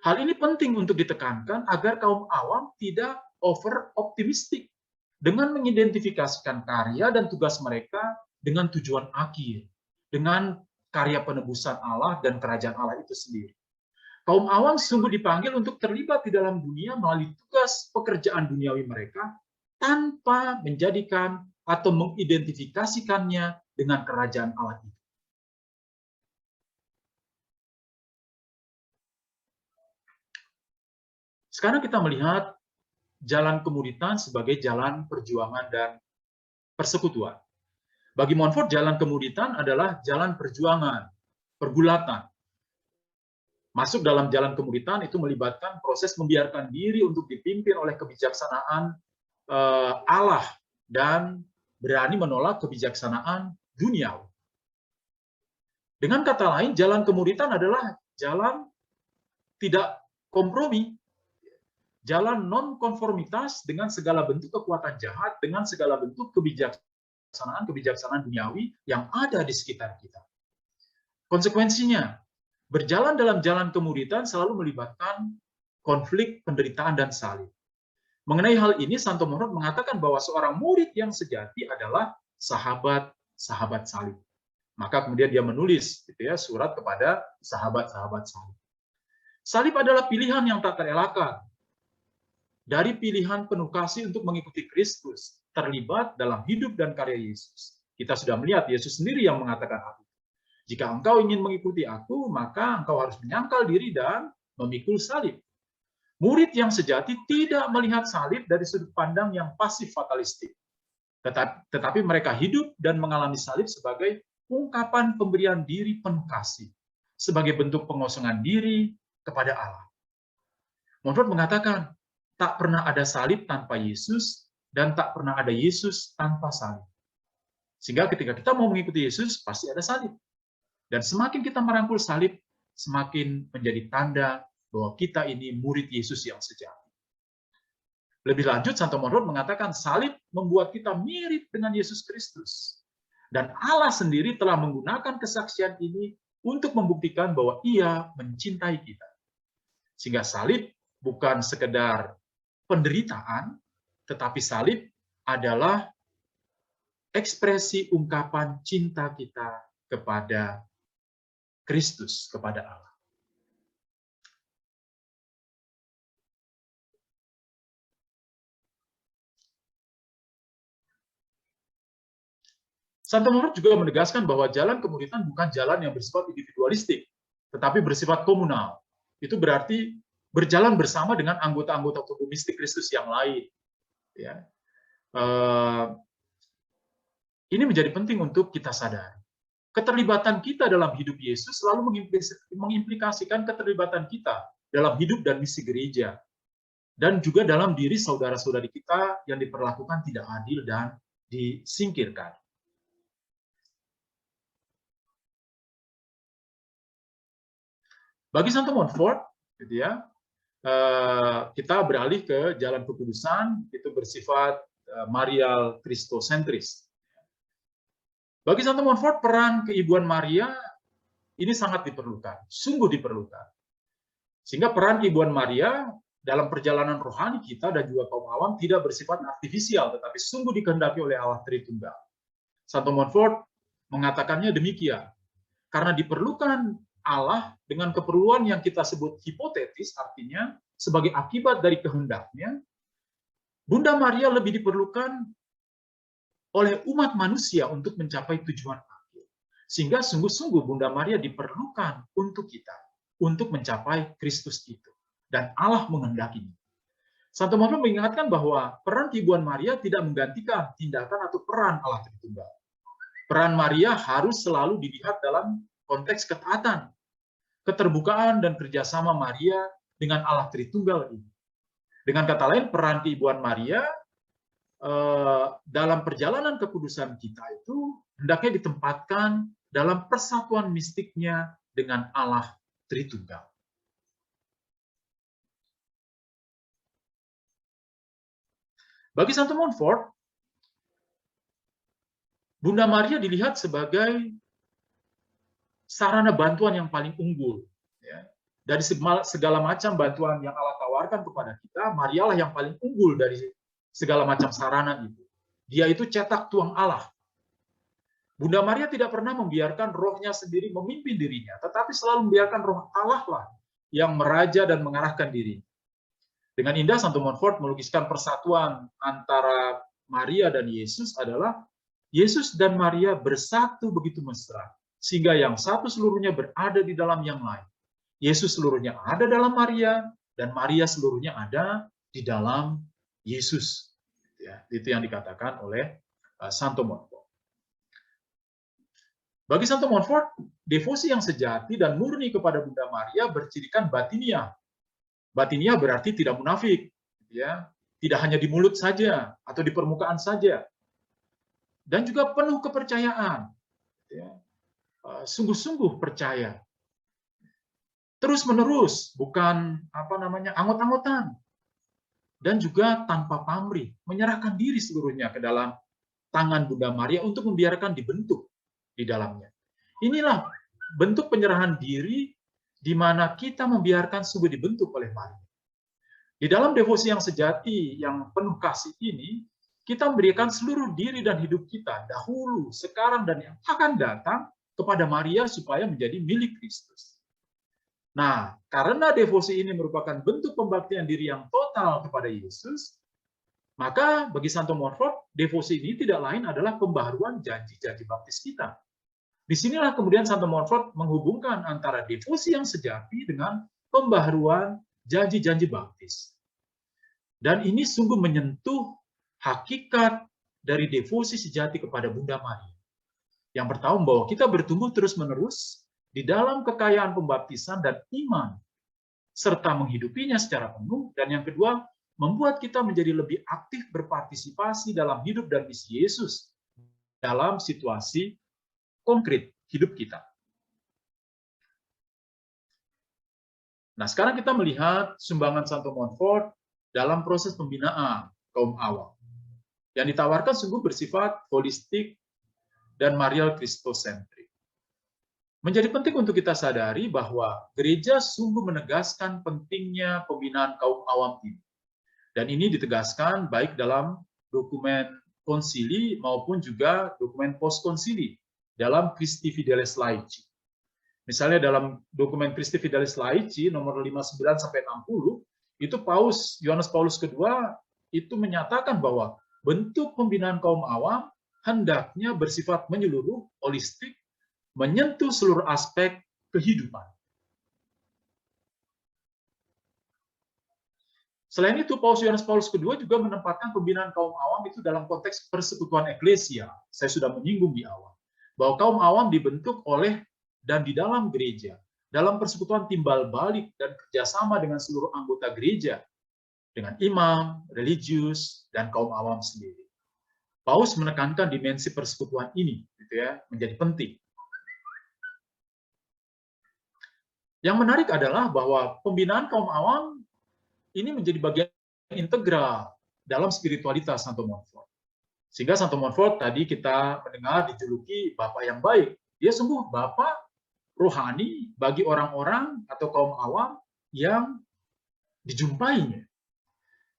Hal ini penting untuk ditekankan agar kaum awam tidak over optimistik dengan mengidentifikasikan karya dan tugas mereka dengan tujuan akhir, dengan karya penebusan Allah dan kerajaan Allah itu sendiri. Kaum awam sungguh dipanggil untuk terlibat di dalam dunia melalui tugas pekerjaan duniawi mereka tanpa menjadikan atau mengidentifikasikannya dengan kerajaan Allah itu. Sekarang kita melihat jalan kemuritan sebagai jalan perjuangan dan persekutuan. Bagi Montfort, jalan kemuritan adalah jalan perjuangan, pergulatan. Masuk dalam jalan kemuritan itu melibatkan proses membiarkan diri untuk dipimpin oleh kebijaksanaan Allah dan berani menolak kebijaksanaan duniawi. Dengan kata lain, jalan kemuritan adalah jalan tidak kompromi, jalan non-konformitas dengan segala bentuk kekuatan jahat, dengan segala bentuk kebijaksanaan duniawi yang ada di sekitar kita. Konsekuensinya, berjalan dalam jalan kemuritan selalu melibatkan konflik, penderitaan, dan salib. Mengenai hal ini, Santo Montfort mengatakan bahwa seorang murid yang sejati adalah sahabat-sahabat salib. Maka kemudian dia menulis gitu ya, surat kepada sahabat-sahabat salib. Salib adalah pilihan yang tak terelakkan. Dari pilihan penuh kasih untuk mengikuti Kristus, terlibat dalam hidup dan karya Yesus. Kita sudah melihat Yesus sendiri yang mengatakan hal itu. Jika engkau ingin mengikuti aku, maka engkau harus menyangkal diri dan memikul salib. Murid yang sejati tidak melihat salib dari sudut pandang yang pasif fatalistik. Tetapi mereka hidup dan mengalami salib sebagai ungkapan pemberian diri penuh kasih, sebagai bentuk pengosongan diri kepada Allah. Montfort mengatakan, tak pernah ada salib tanpa Yesus, dan tak pernah ada Yesus tanpa salib. Sehingga ketika kita mau mengikuti Yesus, pasti ada salib. Dan semakin kita merangkul salib, semakin menjadi tanda bahwa kita ini murid Yesus yang sejati. Lebih lanjut, Santo Montfort mengatakan salib membuat kita mirip dengan Yesus Kristus. Dan Allah sendiri telah menggunakan kesaksian ini untuk membuktikan bahwa Ia mencintai kita. Sehingga salib bukan sekedar penderitaan, tetapi salib adalah ekspresi ungkapan cinta kita kepada Kristus, kepada Allah. Santo Montfort juga menegaskan bahwa jalan kemuritan bukan jalan yang bersifat individualistik, tetapi bersifat komunal. Itu berarti berjalan bersama dengan anggota-anggota tubuh mistik Kristus yang lain. Ya. Ini menjadi penting untuk kita sadari. Keterlibatan kita dalam hidup Yesus selalu mengimplikasikan keterlibatan kita dalam hidup dan misi gereja, dan juga dalam diri saudara-saudari kita yang diperlakukan tidak adil dan disingkirkan. Bagi Santo Montfort, gitu ya, kita beralih ke jalan kekudusan, itu bersifat marial kristosentris. Bagi Santo Montfort, peran keibuan Maria ini sangat diperlukan, sungguh diperlukan. Sehingga peran keibuan Maria dalam perjalanan rohani kita dan juga kaum awam tidak bersifat artifisial, tetapi sungguh dikehendaki oleh Allah Tritunggal. Santo Montfort mengatakannya demikian, karena diperlukan Allah dengan keperluan yang kita sebut hipotetis, artinya sebagai akibat dari kehendaknya, Bunda Maria lebih diperlukan oleh umat manusia untuk mencapai tujuan akhir. Sehingga sungguh-sungguh Bunda Maria diperlukan untuk kita, untuk mencapai Kristus itu. Dan Allah menghendakinya. Santo Montfort mengingatkan bahwa peran keibuan Maria tidak menggantikan tindakan atau peran Allah Tritunggal. Peran Maria harus selalu dilihat dalam konteks ketaatan, keterbukaan, dan kerjasama Maria dengan Allah Tritunggal ini. Dengan kata lain, peran keibuan Maria dalam perjalanan kekudusan kita itu hendaknya ditempatkan dalam persatuan mistiknya dengan Allah Tritunggal. Bagi Santo Montfort, Bunda Maria dilihat sebagai sarana bantuan yang paling unggul. Ya. Dari segala macam bantuan yang Allah tawarkan kepada kita, Marialah yang paling unggul dari segala macam sarana itu. Dia itu cetak tuang Allah. Bunda Maria tidak pernah membiarkan rohnya sendiri memimpin dirinya, tetapi selalu membiarkan roh Allah lah yang meraja dan mengarahkan dirinya. Dengan indah, Santo Montfort melukiskan persatuan antara Maria dan Yesus adalah Yesus dan Maria bersatu begitu mesra, sehingga yang satu seluruhnya berada di dalam yang lain. Yesus seluruhnya ada dalam Maria, dan Maria seluruhnya ada di dalam Yesus. Ya, itu yang dikatakan oleh Santo Montfort. Bagi Santo Montfort, devosi yang sejati dan murni kepada Bunda Maria bercirikan batinia. Batinia berarti tidak munafik, ya, tidak hanya di mulut saja atau di permukaan saja, dan juga penuh kepercayaan, ya, sungguh-sungguh percaya, terus menerus, bukan anggot-anggotan, dan juga tanpa pamrih, menyerahkan diri seluruhnya ke dalam tangan Bunda Maria untuk membiarkan dibentuk di dalamnya. Inilah bentuk penyerahan diri di mana kita membiarkan sungguh dibentuk oleh Maria. Di dalam devosi yang sejati, yang penuh kasih ini, kita memberikan seluruh diri dan hidup kita, dahulu, sekarang, dan yang akan datang, kepada Maria supaya menjadi milik Kristus. Nah, karena devosi ini merupakan bentuk pembaktian diri yang total kepada Yesus, maka bagi Santo Montfort, devosi ini tidak lain adalah pembaharuan janji-janji baptis kita. Disinilah kemudian Santo Montfort menghubungkan antara devosi yang sejati dengan pembaharuan janji-janji baptis. Dan ini sungguh menyentuh hakikat dari devosi sejati kepada Bunda Maria. Yang pertama bahwa kita bertumbuh terus-menerus di dalam kekayaan pembaptisan dan iman, serta menghidupinya secara penuh. Dan yang kedua, membuat kita menjadi lebih aktif berpartisipasi dalam hidup dan misi Yesus dalam situasi konkret hidup kita. Nah, sekarang kita melihat sumbangan Santo Montfort dalam proses pembinaan kaum awam. Yang ditawarkan sungguh bersifat holistik dan marial kristosentrik. Menjadi penting untuk kita sadari bahwa gereja sungguh menegaskan pentingnya pembinaan kaum awam ini. Dan ini ditegaskan baik dalam dokumen konsili maupun juga dokumen post-konsili dalam Christi Fideles Laici. Misalnya dalam dokumen Christi Fideles Laici nomor 59-60, itu Yohanes Paulus II itu menyatakan bahwa bentuk pembinaan kaum awam hendaknya bersifat menyeluruh, holistik, menyentuh seluruh aspek kehidupan. Selain itu, Yohanes Paulus II juga menempatkan pembinaan kaum awam itu dalam konteks persekutuan eklesia. Saya sudah menyinggung di awal, bahwa kaum awam dibentuk oleh dan di dalam gereja, dalam persekutuan timbal balik dan kerjasama dengan seluruh anggota gereja, dengan imam, religius, dan kaum awam sendiri. Paus menekankan dimensi persekutuan ini, gitu ya, menjadi penting. Yang menarik adalah bahwa pembinaan kaum awam ini menjadi bagian integral dalam spiritualitas Santo Montfort. Sehingga Santo Montfort tadi kita mendengar dijuluki Bapak yang baik. Dia sungguh Bapak rohani bagi orang-orang atau kaum awam yang dijumpainya.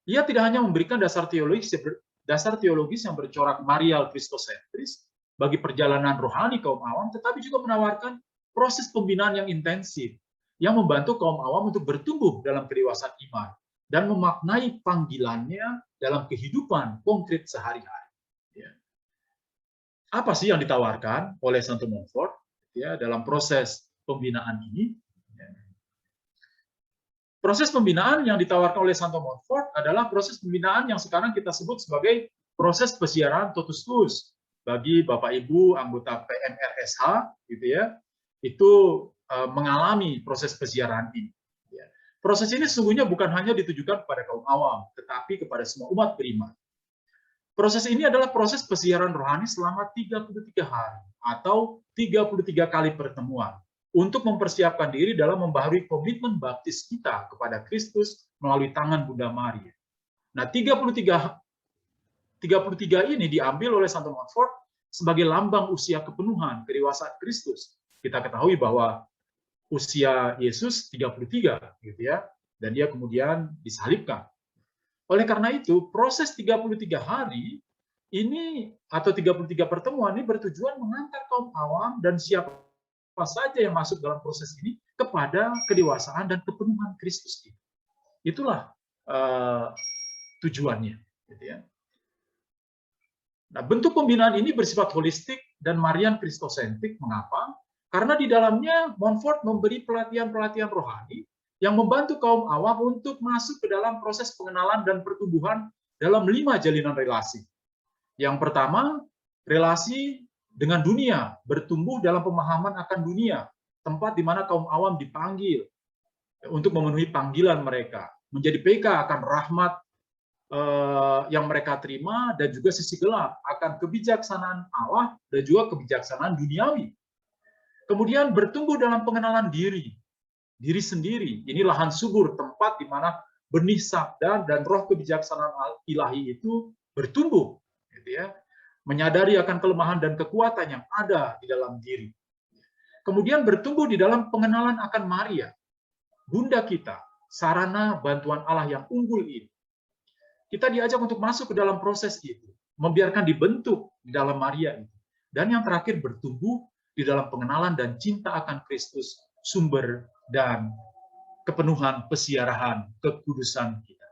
Ia tidak hanya memberikan dasar teologis yang bercorak marial kristosentris bagi perjalanan rohani kaum awam, tetapi juga menawarkan proses pembinaan yang intensif yang membantu kaum awam untuk bertumbuh dalam kedewasaan iman dan memaknai panggilannya dalam kehidupan konkret sehari-hari. Apa sih yang ditawarkan oleh Santo Montfort dalam proses pembinaan ini? Proses pembinaan yang ditawarkan oleh Santo Montfort adalah proses pembinaan yang sekarang kita sebut sebagai proses pesiaran totus tuus bagi Bapak Ibu anggota PMRSH, gitu ya, itu mengalami proses pesiaran ini. Proses ini sesungguhnya bukan hanya ditujukan kepada kaum awam, tetapi kepada semua umat beriman. Proses ini adalah proses pesiaran rohani selama 33 hari atau 33 kali pertemuan untuk mempersiapkan diri dalam membaharui komitmen baptis kita kepada Kristus melalui tangan Bunda Maria. Nah, 33 ini diambil oleh Santo Montfort sebagai lambang usia kepenuhan kedewasaan Kristus. Kita ketahui bahwa usia Yesus 33, gitu ya, dan dia kemudian disalibkan. Oleh karena itu, proses 33 hari ini atau 33 pertemuan ini bertujuan mengantar kaum awam dan siapa saja yang masuk dalam proses ini kepada kedewasaan dan kepenuhan Kristus. Itulah tujuannya, gitu ya. Nah, bentuk pembinaan ini bersifat holistik dan Marian kristosentrik. Mengapa? Karena di dalamnya Montfort memberi pelatihan-pelatihan rohani yang membantu kaum awam untuk masuk ke dalam proses pengenalan dan pertumbuhan dalam 5 jalinan relasi. Yang pertama, relasi dengan dunia, bertumbuh dalam pemahaman akan dunia, tempat di mana kaum awam dipanggil untuk memenuhi panggilan mereka, menjadi peka akan rahmat yang mereka terima dan juga sisi gelap akan kebijaksanaan Allah dan juga kebijaksanaan duniawi. Kemudian bertumbuh dalam pengenalan diri sendiri. Ini lahan subur, tempat di mana benih sabda dan roh kebijaksanaan ilahi itu bertumbuh, gitu ya. Menyadari akan kelemahan dan kekuatan yang ada di dalam diri. Kemudian bertumbuh di dalam pengenalan akan Maria, Bunda kita, sarana bantuan Allah yang unggul ini. Kita diajak untuk masuk ke dalam proses itu, membiarkan dibentuk di dalam Maria itu. Dan yang terakhir bertumbuh di dalam pengenalan dan cinta akan Kristus, sumber dan kepenuhan pesiarahan kekudusan kita.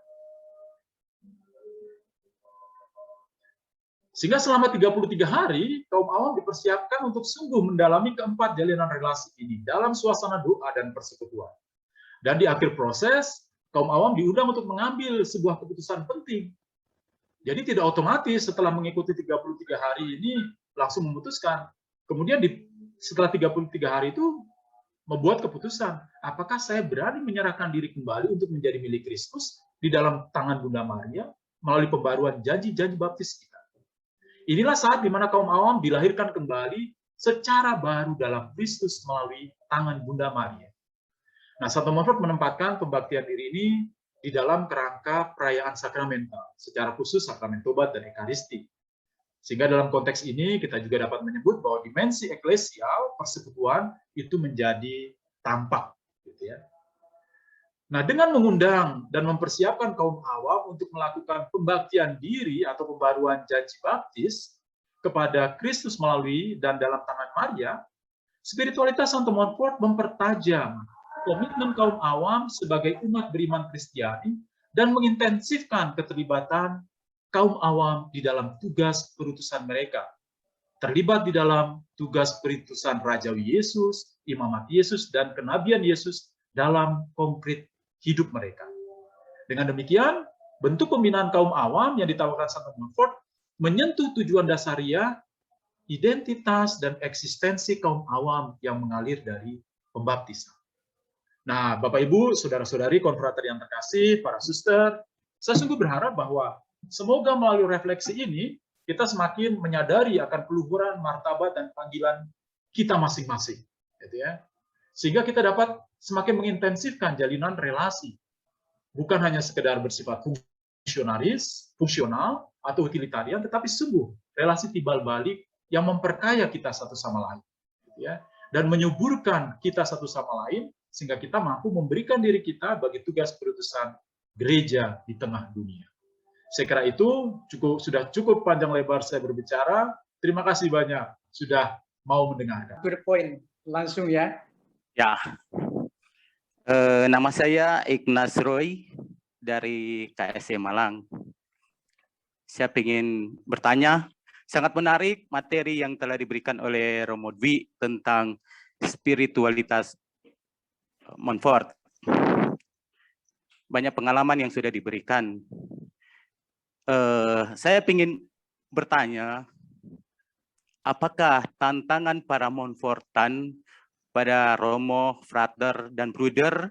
Sehingga selama 33 hari, kaum awam dipersiapkan untuk sungguh mendalami keempat jalinan relasi ini dalam suasana doa dan persekutuan. Dan di akhir proses, kaum awam diundang untuk mengambil sebuah keputusan penting. Jadi tidak otomatis setelah mengikuti 33 hari ini langsung memutuskan. Kemudian setelah 33 hari itu membuat keputusan, apakah saya berani menyerahkan diri kembali untuk menjadi milik Kristus di dalam tangan Bunda Maria melalui pembaruan janji-janji baptis kita. Inilah saat di mana kaum awam dilahirkan kembali secara baru dalam Kristus melalui tangan Bunda Maria. Nah, Santo Montfort menempatkan pembaktian diri ini di dalam kerangka perayaan sakramental, secara khusus sakramen tobat dan ekaristi. Sehingga dalam konteks ini kita juga dapat menyebut bahwa dimensi eklesial persekutuan itu menjadi tampak, gitu ya. Nah, dengan mengundang dan mempersiapkan kaum awam untuk melakukan pembaktian diri atau pembaruan janji baptis kepada Kristus melalui dan dalam tangan Maria, spiritualitas Santo Montfort mempertajam komitmen kaum awam sebagai umat beriman Kristiani dan mengintensifkan keterlibatan kaum awam di dalam tugas perutusan mereka, terlibat di dalam tugas perutusan Rajawi Yesus, Imamat Yesus, dan kenabian Yesus dalam konkret hidup mereka. Dengan demikian, bentuk pembinaan kaum awam yang ditawarkan Santo Montfort menyentuh tujuan dasaria, identitas, dan eksistensi kaum awam yang mengalir dari pembaptisan. Nah, Bapak Ibu, saudara-saudari, konfrater yang terkasih, para suster, saya sungguh berharap bahwa semoga melalui refleksi ini, kita semakin menyadari akan keluhuran, martabat, dan panggilan kita masing-masing. Gitu ya. Sehingga kita dapat semakin mengintensifkan jalinan relasi. Bukan hanya sekedar bersifat fungsional atau utilitarian, tetapi sungguh relasi timbal balik yang memperkaya kita satu sama lain. Gitu ya. Dan menyuburkan kita satu sama lain, sehingga kita mampu memberikan diri kita bagi tugas perutusan gereja di tengah dunia. Saya kira itu sudah cukup panjang lebar saya berbicara. Terima kasih banyak sudah mau mendengarkan. To the point, langsung ya. Ya, nama saya Ignas Roy dari KSC Malang. Saya ingin bertanya, sangat menarik materi yang telah diberikan oleh Romo Dwi tentang spiritualitas Montfort. banyak pengalaman yang sudah diberikan. Saya ingin bertanya, apakah tantangan para Montfortan pada Romo, Frater, dan Bruder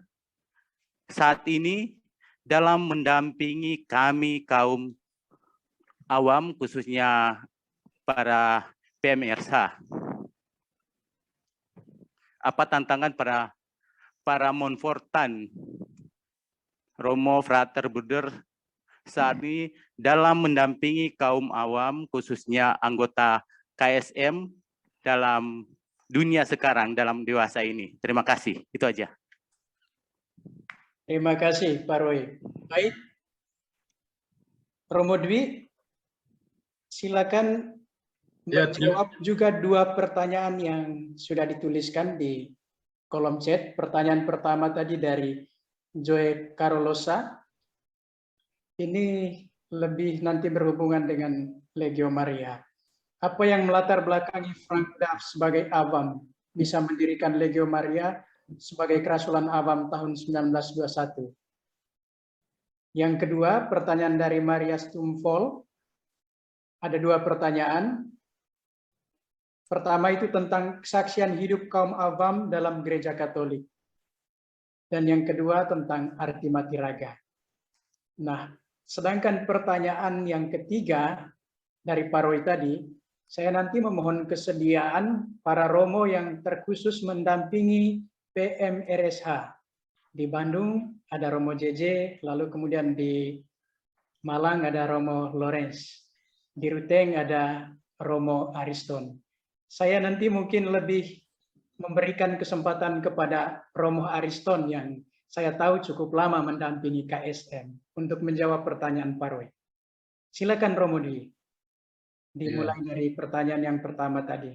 saat ini dalam mendampingi kami kaum awam, khususnya para PMRSH? Apa tantangan para Montfortan, Romo, Frater, Bruder saat ini dalam mendampingi kaum awam, khususnya anggota KSM dalam dunia sekarang, dalam dewasa ini? Terima kasih, itu aja. Terima kasih, Pak Roy. Baik, Romo Dwi, silakan Ya, menjawab juga dua pertanyaan yang sudah dituliskan di kolom chat. Pertanyaan pertama tadi dari Joy Carolosa. Ini lebih nanti berhubungan dengan Legio Maria. Apa yang melatar belakangi Frank Duff sebagai awam bisa mendirikan Legio Maria sebagai kerasulan awam tahun 1921? Yang kedua, pertanyaan dari Maria Stumfol. Ada dua pertanyaan. Pertama itu tentang kesaksian hidup kaum awam dalam gereja Katolik. Dan yang kedua tentang arti mati raga. Nah, sedangkan pertanyaan yang ketiga dari Pak Roy tadi, saya nanti memohon kesediaan para Romo yang terkhusus mendampingi PMRSH. Di Bandung ada Romo JJ, lalu kemudian di Malang ada Romo Lorenz, di Ruteng ada Romo Ariston. Saya nanti mungkin lebih memberikan kesempatan kepada Romo Ariston yang saya tahu cukup lama mendampingi KSM untuk menjawab pertanyaan Pak Roy. Silakan Romo Dwi. Dimulai dari pertanyaan yang pertama tadi.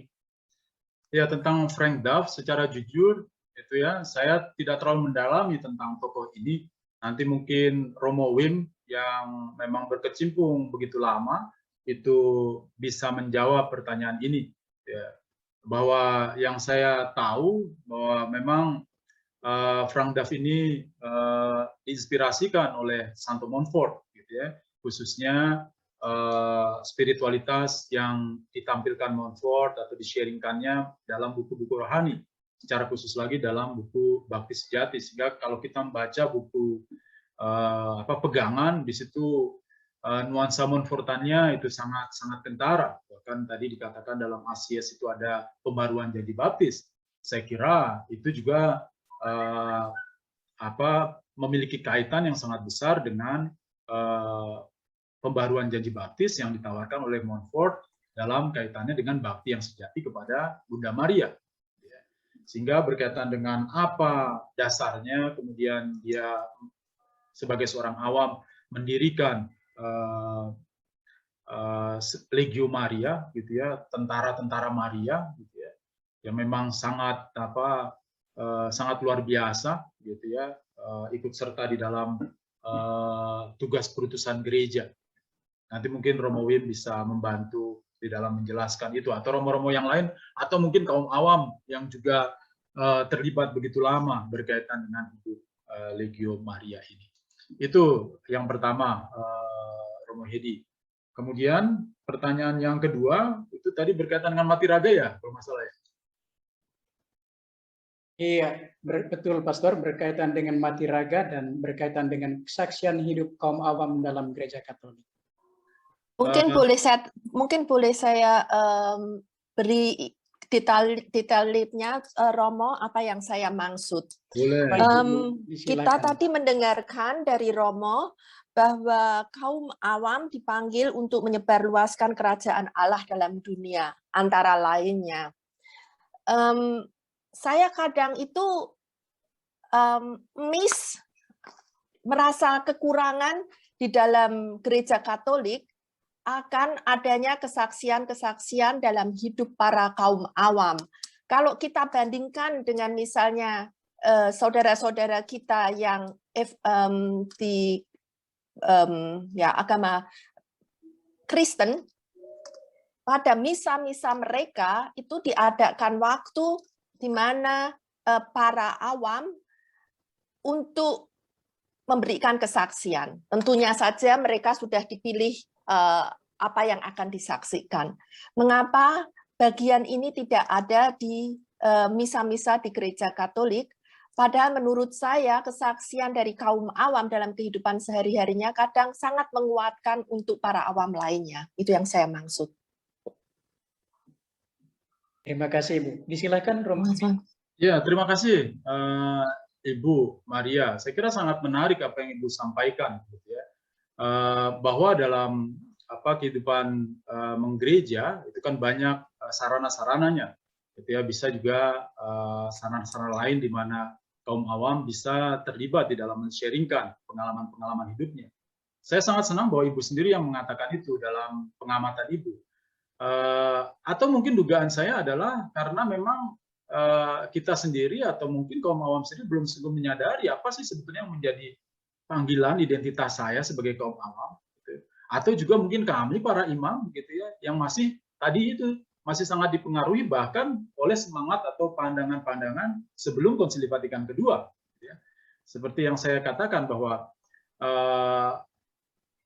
Ya, tentang Frank Duff, secara jujur itu ya, saya tidak terlalu mendalami tentang tokoh ini. Nanti mungkin Romo Wim yang memang berkecimpung begitu lama itu bisa menjawab pertanyaan ini. Ya, bahwa yang saya tahu bahwa memang Frank Duff ini diinspirasikan oleh Santo Montfort, gitu ya, khususnya spiritualitas yang ditampilkan Montfort atau di-sharingkannya dalam buku-buku rohani, secara khusus lagi dalam buku Bakti Sejati. Sehingga kalau kita membaca buku pegangan, di situ nuansa Montfortannya itu sangat kentara. Bahkan tadi dikatakan dalam Asias itu ada pembaruan jadi baptis. Saya kira itu juga memiliki kaitan yang sangat besar dengan pembaruan janji baptis yang ditawarkan oleh Montfort dalam kaitannya dengan bakti yang sejati kepada Bunda Maria. Sehingga berkaitan dengan apa dasarnya kemudian dia sebagai seorang awam mendirikan Legio Maria, gitu ya, tentara-tentara Maria, gitu ya, yang memang sangat luar biasa, gitu ya, ikut serta di dalam tugas perutusan gereja. Nanti mungkin Romo Wim bisa membantu di dalam menjelaskan itu, atau romo-romo yang lain, atau mungkin kaum awam yang juga terlibat begitu lama berkaitan dengan hidup Legio Maria ini. Itu yang pertama, Romo Hedi. Kemudian pertanyaan yang kedua itu tadi berkaitan dengan mati raga ya, kalau masalah ya. Iya, betul Pastor, berkaitan dengan mati raga dan berkaitan dengan kesaksian hidup kaum awam dalam gereja Katolik. Mungkin boleh saya beri detailnya Romo apa yang saya maksud. Kita tadi mendengarkan dari Romo bahwa kaum awam dipanggil untuk menyebarluaskan kerajaan Allah dalam dunia, antara lainnya. Saya kadang itu merasa kekurangan di dalam gereja Katolik akan adanya kesaksian-kesaksian dalam hidup para kaum awam. Kalau kita bandingkan dengan misalnya saudara-saudara kita yang di agama Kristen, pada misa-misa mereka itu diadakan waktu di mana para awam untuk memberikan kesaksian. Tentunya saja mereka sudah dipilih apa yang akan disaksikan. Mengapa bagian ini tidak ada di misa-misa di gereja Katolik? Padahal menurut saya kesaksian dari kaum awam dalam kehidupan sehari-harinya kadang sangat menguatkan untuk para awam lainnya. Itu yang saya maksud. Terima kasih, Ibu. Disilakan, Romo. Ya, terima kasih Ibu Maria. Saya kira sangat menarik apa yang Ibu sampaikan, gitu ya. Bahwa dalam kehidupan menggereja itu kan banyak sarana-sarananya, gitu ya. Bisa juga sarana-sarana lain di mana kaum awam bisa terlibat di dalam men-sharingkan pengalaman-pengalaman hidupnya. Saya sangat senang bahwa Ibu sendiri yang mengatakan itu dalam pengamatan Ibu. Atau mungkin dugaan saya adalah karena memang kita sendiri atau mungkin kaum awam sendiri belum sungguh menyadari apa sih sebetulnya yang menjadi panggilan identitas saya sebagai kaum awam, gitu. Atau juga mungkin kami para imam, gitu ya, yang masih tadi itu masih sangat dipengaruhi bahkan oleh semangat atau pandangan-pandangan sebelum Konsili Vatikan kedua, gitu ya. Seperti yang saya katakan bahwa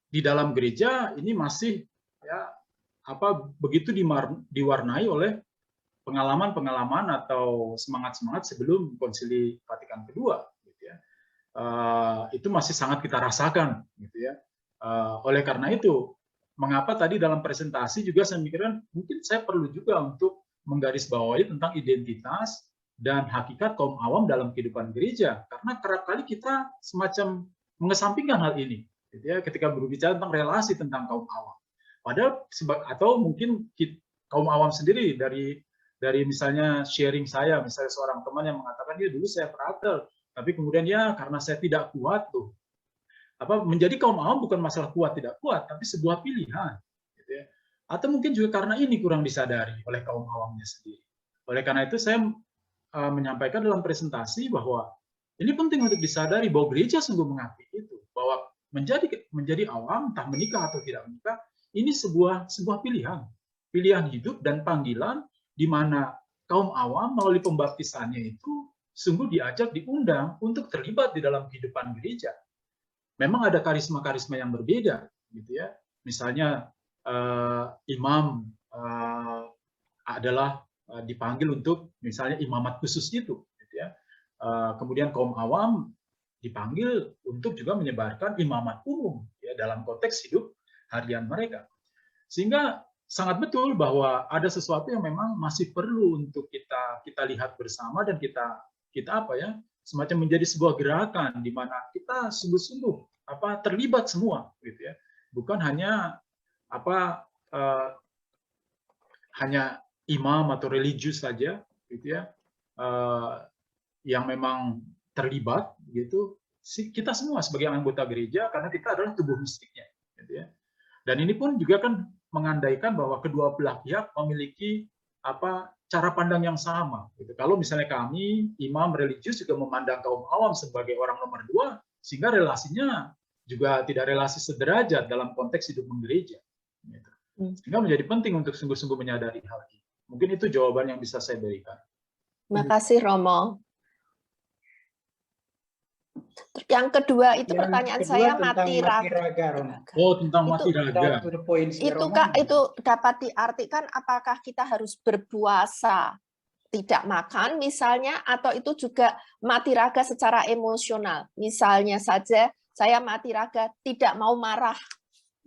di dalam gereja ini masih ya begitu diwarnai oleh pengalaman-pengalaman atau semangat-semangat sebelum Konsili Vatikan kedua, gitu ya. Itu masih sangat kita rasakan, gitu ya. Oleh karena itu, mengapa tadi dalam presentasi juga saya mikirkan mungkin saya perlu juga untuk menggarisbawahi tentang identitas dan hakikat kaum awam dalam kehidupan gereja, karena kerap kali kita semacam mengesampingkan hal ini, gitu ya, ketika berbicara tentang relasi tentang kaum awam. Padahal atau mungkin kaum awam sendiri dari misalnya sharing saya, misalnya seorang teman yang mengatakan dia dulu saya frater, tapi kemudian ya karena saya tidak kuat tuh. Menjadi kaum awam bukan masalah kuat tidak kuat, tapi sebuah pilihan, gitu ya. Atau mungkin juga karena ini kurang disadari oleh kaum awamnya sendiri. Oleh karena itu saya menyampaikan dalam presentasi bahwa ini penting untuk disadari bahwa gereja sungguh mengakui itu, bahwa menjadi awam, entah menikah atau tidak menikah, ini sebuah pilihan hidup dan panggilan di mana kaum awam melalui pembaptisannya itu sungguh diundang untuk terlibat di dalam kehidupan gereja. Memang ada karisma-karisma yang berbeda, gitu ya. Misalnya imam adalah dipanggil untuk misalnya imamat khusus itu, gitu ya. Kemudian kaum awam dipanggil untuk juga menyebarkan imamat umum, ya, dalam konteks hidup harian mereka. Sehingga sangat betul bahwa ada sesuatu yang memang masih perlu untuk kita lihat bersama dan kita semacam menjadi sebuah gerakan di mana kita sungguh-sungguh terlibat semua, gitu ya. Bukan hanya hanya imam atau religius saja, gitu ya, yang memang terlibat, gitu. Kita semua sebagai anggota gereja karena kita adalah tubuh mistiknya, gitu ya. Dan ini pun juga kan mengandaikan bahwa kedua belah pihak memiliki cara pandang yang sama. Gitu. Kalau misalnya kami, imam religius juga memandang kaum awam sebagai orang nomor 2, sehingga relasinya juga tidak relasi sederajat dalam konteks hidup menggereja. Gitu. Sehingga menjadi penting untuk sungguh-sungguh menyadari hal ini. Mungkin itu jawaban yang bisa saya berikan. Terima kasih, Romo. Yang kedua itu pertanyaan saya mati raga. Oh, tentang mati raga. Itu dapat diartikan apakah kita harus berpuasa tidak makan misalnya, atau itu juga mati raga secara emosional. Misalnya saja saya mati raga tidak mau marah.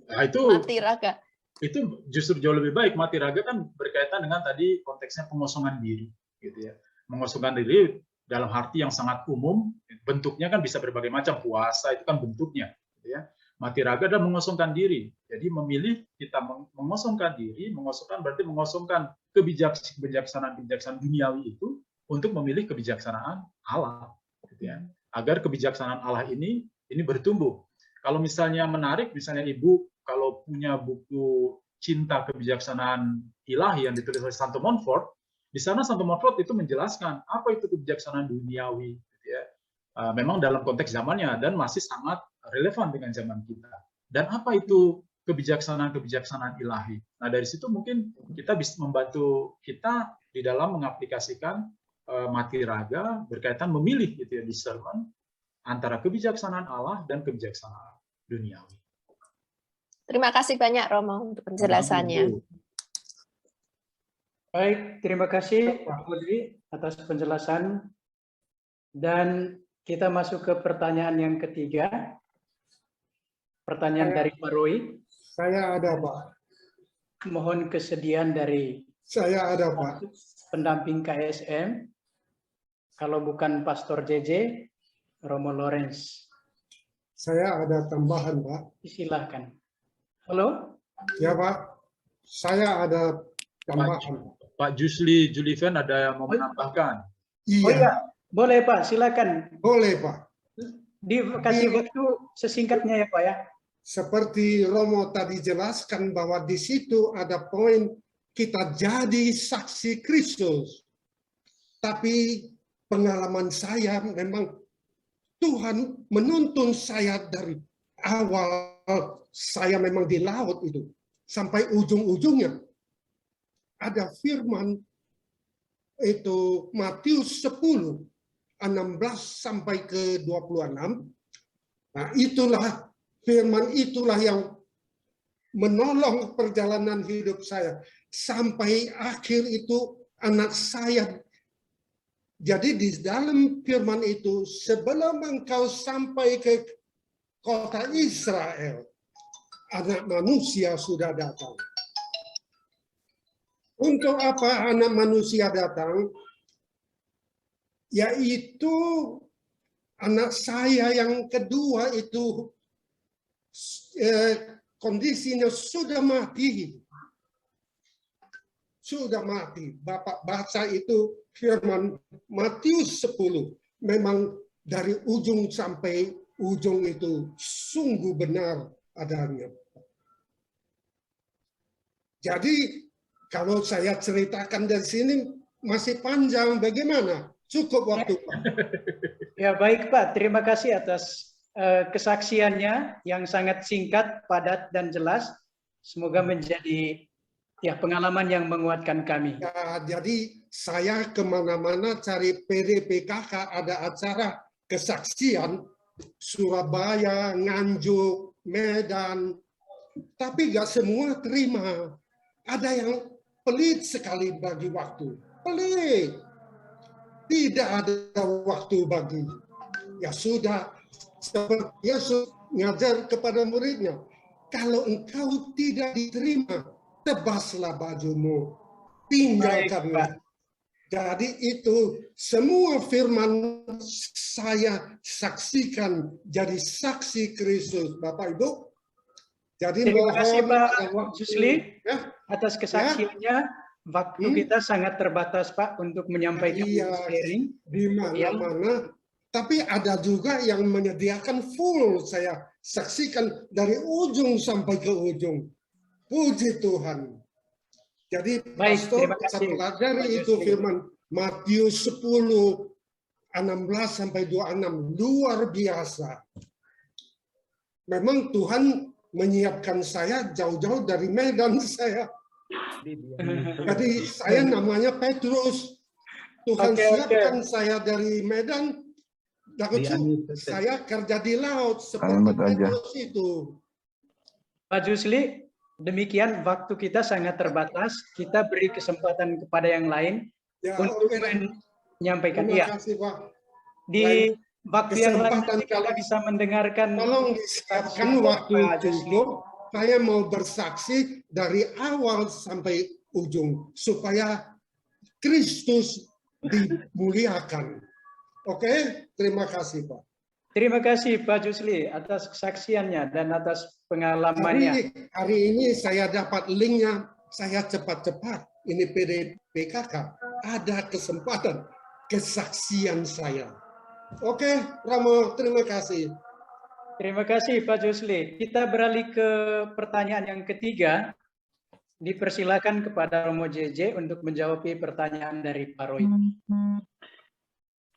Nah, itu mati raga. Itu justru jauh lebih baik. Mati raga kan berkaitan dengan tadi konteksnya pengosongan diri, gitu ya. Mengosongkan diri dalam arti yang sangat umum, bentuknya kan bisa berbagai macam. Puasa itu kan bentuknya, gitu ya. Mati raga adalah mengosongkan diri. Jadi memilih kita mengosongkan diri, mengosongkan berarti mengosongkan kebijaksanaan duniawi itu untuk memilih kebijaksanaan Allah, gitu ya. Agar kebijaksanaan Allah ini bertumbuh. Kalau misalnya menarik, misalnya Ibu kalau punya buku Cinta Kebijaksanaan Ilahi yang ditulis oleh Santo Montfort, di sana Santo Montfort itu menjelaskan apa itu kebijaksanaan duniawi, gitu ya. Memang dalam konteks zamannya dan masih sangat relevan dengan zaman kita. Dan apa itu kebijaksanaan ilahi? Nah, dari situ mungkin kita bisa membantu kita di dalam mengaplikasikan mati raga berkaitan memilih, gitu ya, discernment, antara kebijaksanaan Allah dan kebijaksanaan duniawi. Terima kasih banyak Romo untuk penjelasannya. Baik, terima kasih Pak Audrey atas penjelasan. Dan kita masuk ke pertanyaan yang ketiga. Pertanyaan dari Pak Roy. Saya ada, Pak. Mohon kesediaan dari Saya ada, Pak. pendamping KSM. Kalau bukan Pastor JJ, Romo Lawrence. Saya ada tambahan, Pak. Silahkan. Halo? Ya, Pak. Saya ada tambahan. Pak Jusli Julivan ada yang mau menambahkan? Iya. Oh iya, boleh Pak, silakan. Boleh, Pak. Dikasih waktu sesingkatnya ya Pak ya. Seperti Romo tadi jelaskan bahwa di situ ada poin kita jadi saksi Kristus. Tapi pengalaman saya memang Tuhan menuntun saya dari awal saya memang di laut itu sampai ujung-ujungnya. Ada firman itu Matius 10 16 sampai ke 26. Nah, itulah firman itulah yang menolong perjalanan hidup saya sampai akhir itu anak saya. Jadi di dalam firman itu sebelum engkau sampai ke kota Israel, anak manusia sudah datang. Untuk apa anak manusia datang? Yaitu anak saya yang kedua itu kondisinya sudah mati. Sudah mati. Bapak baca itu firman Matius 10. Memang dari ujung sampai ujung itu sungguh benar adanya. Jadi kalau saya ceritakan dari sini masih panjang, bagaimana? Cukup waktu, Pak. Ya baik Pak, terima kasih atas kesaksiannya yang sangat singkat, padat dan jelas. Semoga menjadi ya pengalaman yang menguatkan kami. Ya, jadi saya kemana-mana cari PDPKK, ada acara kesaksian Surabaya, Nganjuk, Medan, tapi nggak semua terima. Ada yang pelit sekali bagi waktu, pelit. Tidak ada waktu bagi. Ya sudah, seperti Yesus ngajar kepada muridnya, kalau engkau tidak diterima, tebaslah bajumu, tinggalkanlah. Jadi itu semua firman saya saksikan jadi saksi Kristus, Bapak Ibu. Jadi terima kasih Pak Jusli ya, atas kesaksiannya. Waktu kita sangat terbatas Pak untuk menyampaikan sharing. Di mana-mana. Tapi ada juga yang menyediakan full, saya saksikan dari ujung sampai ke ujung. Puji Tuhan. Jadi baik, Pastor terima kasih. pelajari itu firman Matius 10 16 sampai 26 luar biasa. Memang Tuhan menyiapkan saya jauh-jauh dari Medan saya. Jadi saya namanya Petrus. Tuhan siapkan saya dari Medan. Saya kerja di laut seperti Petrus itu. Pak Jusli, demikian waktu kita sangat terbatas. Kita beri kesempatan kepada yang lain untuk menyampaikan. Terima kasih, Pak. Di waktu yang lain kita bisa mendengarkan. Tolong disiapkan waktu cukup. Saya mau bersaksi dari awal sampai ujung supaya Kristus dimuliakan. Oke, terima kasih Pak. Terima kasih Pak Jusli atas kesaksiannya dan atas pengalamannya. Hari ini saya dapat linknya, saya cepat-cepat. Ini PDPKK, ada kesempatan kesaksian saya. Oke, Ramo, terima kasih. Terima kasih Pak Jusli. Kita beralih ke pertanyaan yang ketiga. Dipersilakan kepada Romo JJ untuk menjawab pertanyaan dari Pak Roy.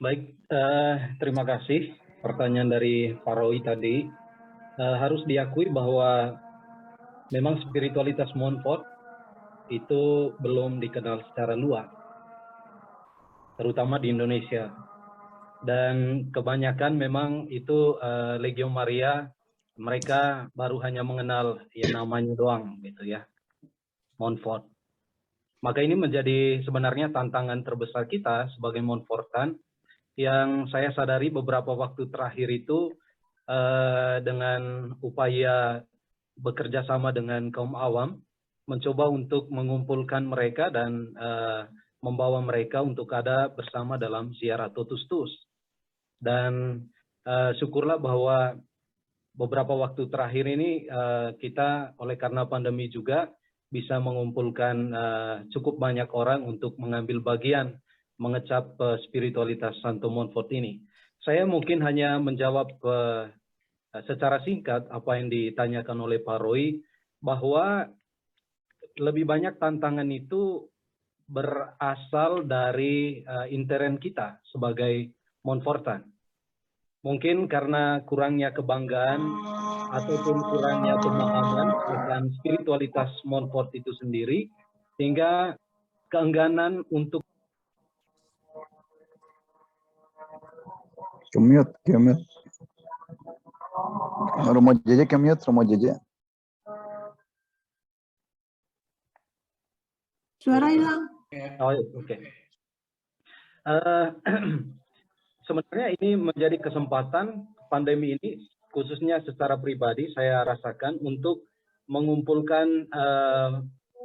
Baik, terima kasih. Pertanyaan dari Pak Roy tadi. Harus diakui bahwa memang spiritualitas Montfort itu belum dikenal secara luas, terutama di Indonesia. Dan kebanyakan memang itu Legio Maria, mereka baru hanya mengenal ya namanya doang gitu ya, Montfort. Maka ini menjadi sebenarnya tantangan terbesar kita sebagai Montfortan, yang saya sadari beberapa waktu terakhir itu dengan upaya bekerja sama dengan kaum awam, mencoba untuk mengumpulkan mereka dan membawa mereka untuk ada bersama dalam ziarah Totus Tuus. Dan syukurlah bahwa beberapa waktu terakhir ini kita oleh karena pandemi juga bisa mengumpulkan cukup banyak orang untuk mengambil bagian mengecap spiritualitas Santo Montfort ini. Saya mungkin hanya menjawab secara singkat apa yang ditanyakan oleh Pak Roy, bahwa lebih banyak tantangan itu berasal dari intern kita sebagai Montfortan. Mungkin karena kurangnya kebanggaan ataupun kurangnya pemahaman tentang spiritualitas Montfort itu sendiri, sehingga keengganan untuk Kemute. Romo JJ kemute, Romo JJ. Suara hilang. Oh, oke. Sebenarnya ini menjadi kesempatan pandemi ini, khususnya secara pribadi saya rasakan untuk mengumpulkan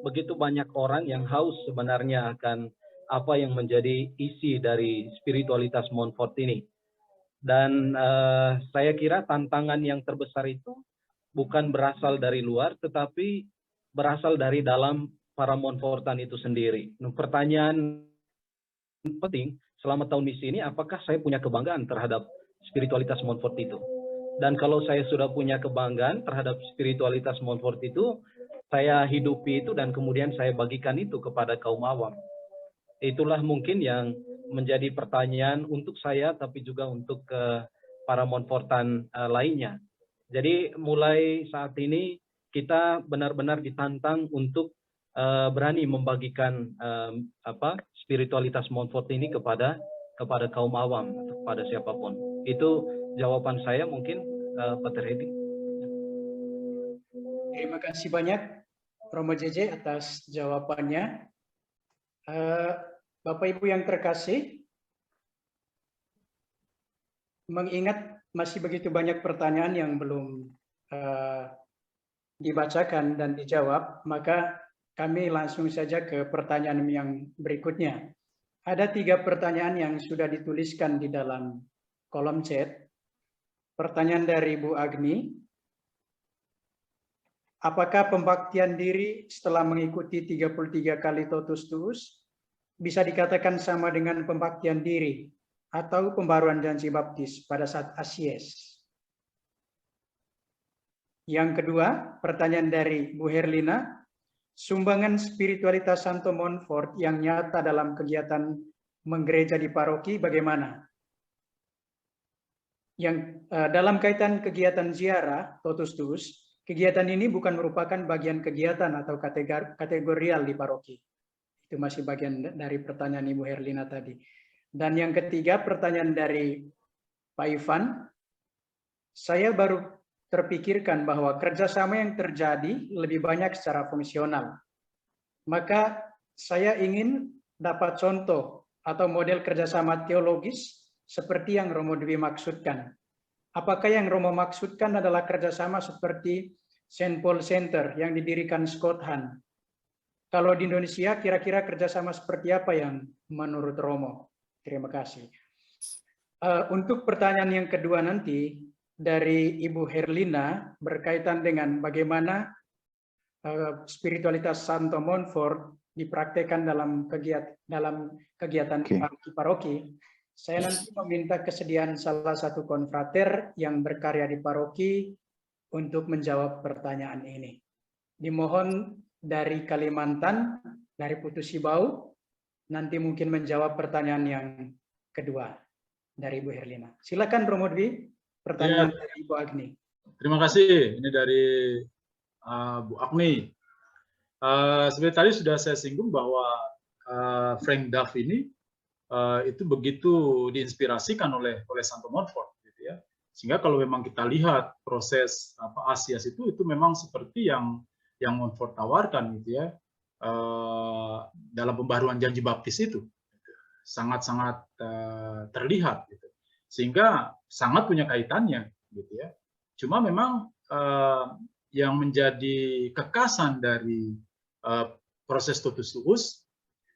begitu banyak orang yang haus sebenarnya akan apa yang menjadi isi dari spiritualitas Montfort ini. Dan saya kira tantangan yang terbesar itu bukan berasal dari luar, tetapi berasal dari dalam para Montfortan itu sendiri. Nah, pertanyaan penting selama tahun misi ini, apakah saya punya kebanggaan terhadap spiritualitas Montfort itu? Dan kalau saya sudah punya kebanggaan terhadap spiritualitas Montfort itu, saya hidupi itu dan kemudian saya bagikan itu kepada kaum awam. Itulah mungkin yang menjadi pertanyaan untuk saya, tapi juga untuk para Montfortan lainnya. Jadi mulai saat ini kita benar-benar ditantang untuk berani membagikan spiritualitas Montfort ini kepada kaum awam, kepada siapapun. Itu jawaban saya mungkin, Pak Hedi. Terima kasih banyak Romo JJ atas jawabannya. Bapak Ibu yang terkasih, mengingat masih begitu banyak pertanyaan yang belum dibacakan dan dijawab, maka kami langsung saja ke pertanyaan yang berikutnya. Ada 3 pertanyaan yang sudah dituliskan di dalam kolom chat. Pertanyaan dari Bu Agni. Apakah pembaktian diri setelah mengikuti 33 kali Totus Tuus bisa dikatakan sama dengan pembaktian diri atau pembaruan janji baptis pada saat Asies? Yang kedua, pertanyaan dari Bu Herlina. Sumbangan spiritualitas Santo Montfort yang nyata dalam kegiatan menggereja di paroki bagaimana? Yang dalam kaitan kegiatan ziarah Totus Tuus, kegiatan ini bukan merupakan bagian kegiatan atau kategorial di paroki. Itu masih bagian dari pertanyaan Ibu Herlina tadi. Dan yang ketiga, pertanyaan dari Pak Ivan. Saya baru terpikirkan bahwa kerjasama yang terjadi lebih banyak secara fungsional. Maka saya ingin dapat contoh atau model kerjasama teologis seperti yang Romo Dwi maksudkan. Apakah yang Romo maksudkan adalah kerjasama seperti St. Paul Center yang didirikan Scott Hahn? Kalau di Indonesia kira-kira kerjasama seperti apa yang menurut Romo? Terima kasih. Untuk pertanyaan yang kedua nanti, dari Ibu Herlina berkaitan dengan bagaimana spiritualitas Santo Montfort dipraktekkan dalam kegiatan paroki. Saya nanti meminta kesediaan salah satu konfrater yang berkarya di paroki untuk menjawab pertanyaan ini. Dimohon dari Kalimantan, dari Putu Sibau, nanti mungkin menjawab pertanyaan yang kedua dari Ibu Herlina. Silakan Romo Dwi. Pertanyaan dari Ibu Agni. Terima kasih. Ini dari Bu Agni. Seperti tadi sudah saya singgung bahwa Frank Duff ini itu begitu diinspirasikan oleh Santo Montfort, gitu ya. Sehingga kalau memang kita lihat proses Asias itu memang seperti yang Montfort tawarkan, gitu ya, dalam pembaruan janji baptis itu sangat-sangat terlihat, gitu. Sehingga sangat punya kaitannya, gitu ya. Cuma memang yang menjadi kekasan dari proses totus tuus,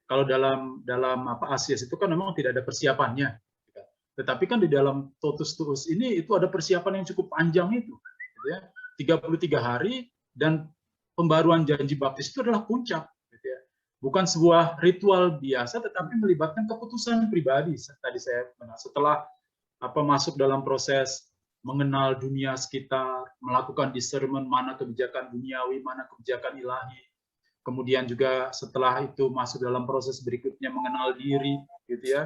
kalau dalam Asias itu kan memang tidak ada persiapannya. Tetapi kan di dalam totus tuus ini itu ada persiapan yang cukup panjang itu, gitu ya. 33 hari, dan pembaruan janji baptis itu adalah puncak, gitu ya. Bukan sebuah ritual biasa, tetapi melibatkan keputusan pribadi. Tadi saya setelah masuk dalam proses mengenal dunia sekitar, melakukan discernment mana kebijakan duniawi, mana kebijakan ilahi. Kemudian juga setelah itu masuk dalam proses berikutnya mengenal diri, gitu ya,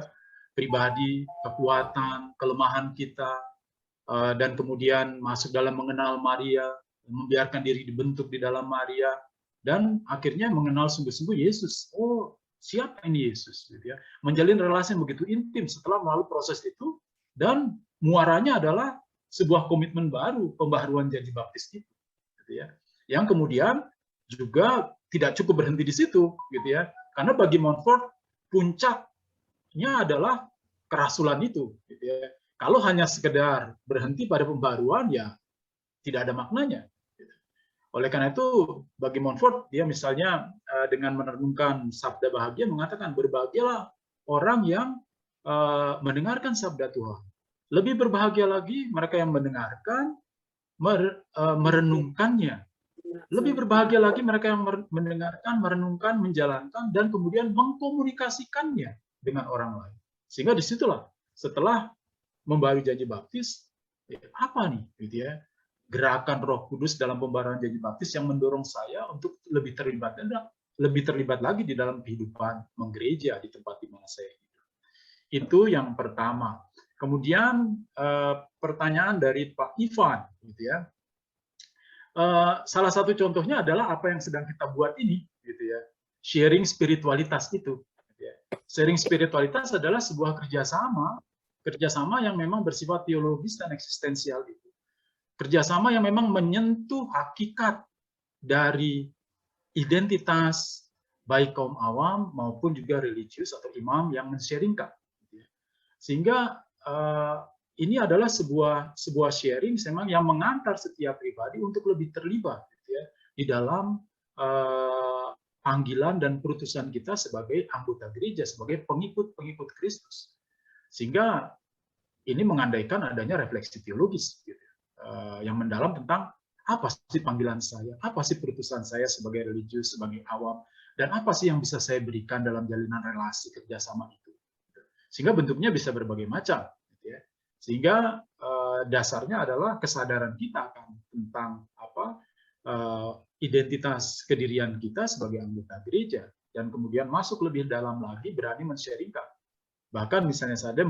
pribadi, kekuatan, kelemahan kita, dan kemudian masuk dalam mengenal Maria, membiarkan diri dibentuk di dalam Maria, dan akhirnya mengenal sungguh-sungguh Yesus. Oh, siapa ini Yesus? Gitu ya. Menjalin relasi yang begitu intim setelah melalui proses itu, dan muaranya adalah sebuah komitmen baru, pembaharuan janji baptis itu, gitu ya. Yang kemudian juga tidak cukup berhenti di situ, gitu ya. Karena bagi Montfort puncaknya adalah kerasulan itu, gitu ya. Kalau hanya sekedar berhenti pada pembaruan, ya tidak ada maknanya. Gitu. Oleh karena itu, bagi Montfort, dia misalnya dengan merenungkan sabda bahagia mengatakan, berbahagialah orang yang mendengarkan sabda Tuhan. Lebih berbahagia lagi mereka yang mendengarkan, merenungkannya. Lebih berbahagia lagi mereka yang mendengarkan, merenungkan, menjalankan, dan kemudian mengkomunikasikannya dengan orang lain. Sehingga disitulah setelah membaharui janji baptis, apa nih, gitu ya, gerakan Roh Kudus dalam pembaharuan janji baptis yang mendorong saya untuk lebih terlibat lagi di dalam kehidupan menggereja di tempat di mana saya hidup. Itu yang pertama. Kemudian pertanyaan dari Pak Ivan, gitu ya. Salah satu contohnya adalah apa yang sedang kita buat ini, gitu ya. Sharing spiritualitas itu. Gitu ya. Sharing spiritualitas adalah sebuah kerjasama yang memang bersifat teologis dan eksistensial itu. Kerjasama yang memang menyentuh hakikat dari identitas baik kaum awam maupun juga religius atau imam yang men-sharingkan. Gitu ya. Sehingga ini adalah sebuah sharing memang yang mengantar setiap pribadi untuk lebih terlibat, gitu ya, di dalam panggilan dan perutusan kita sebagai anggota gereja, sebagai pengikut Kristus. Sehingga ini mengandaikan adanya refleksi teologis, gitu, yang mendalam tentang apa sih panggilan saya, apa sih perutusan saya sebagai religius, sebagai awam, dan apa sih yang bisa saya berikan dalam jalinan relasi kerjasama itu. Sehingga bentuknya bisa berbagai macam, gitu ya. Sehingga dasarnya adalah kesadaran kita kan tentang identitas kedirian kita sebagai anggota gereja, dan kemudian masuk lebih dalam lagi berani men-sharingkan. Bahkan misalnya saja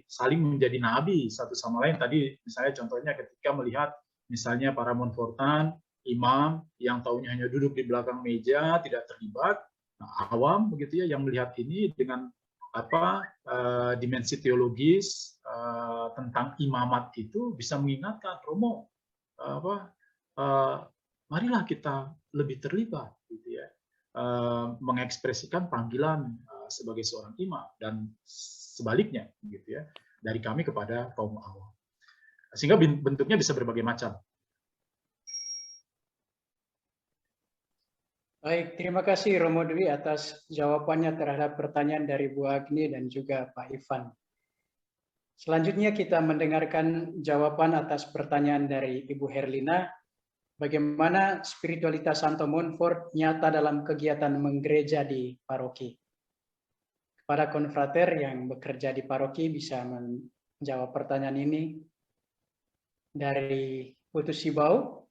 saling menjadi nabi satu sama lain. Tadi misalnya contohnya ketika melihat misalnya para Montfortan, imam yang taunya hanya duduk di belakang meja, tidak terlibat, awam begitu ya, yang melihat ini dengan dimensi teologis tentang imamat itu bisa mengingatkan, Romo, marilah kita lebih terlibat, gitu ya, mengekspresikan panggilan sebagai seorang imam dan sebaliknya, gitu ya, dari kami kepada kaum awam. Sehingga bentuknya bisa berbagai macam. Baik, terima kasih Romo Dwi atas jawabannya terhadap pertanyaan dari Bu Agni dan juga Pak Ivan. Selanjutnya kita mendengarkan jawaban atas pertanyaan dari Ibu Herlina. Bagaimana spiritualitas Santo Montfort nyata dalam kegiatan menggereja di paroki? Kepada konfrater yang bekerja di paroki bisa menjawab pertanyaan ini. Dari Putus Sibau.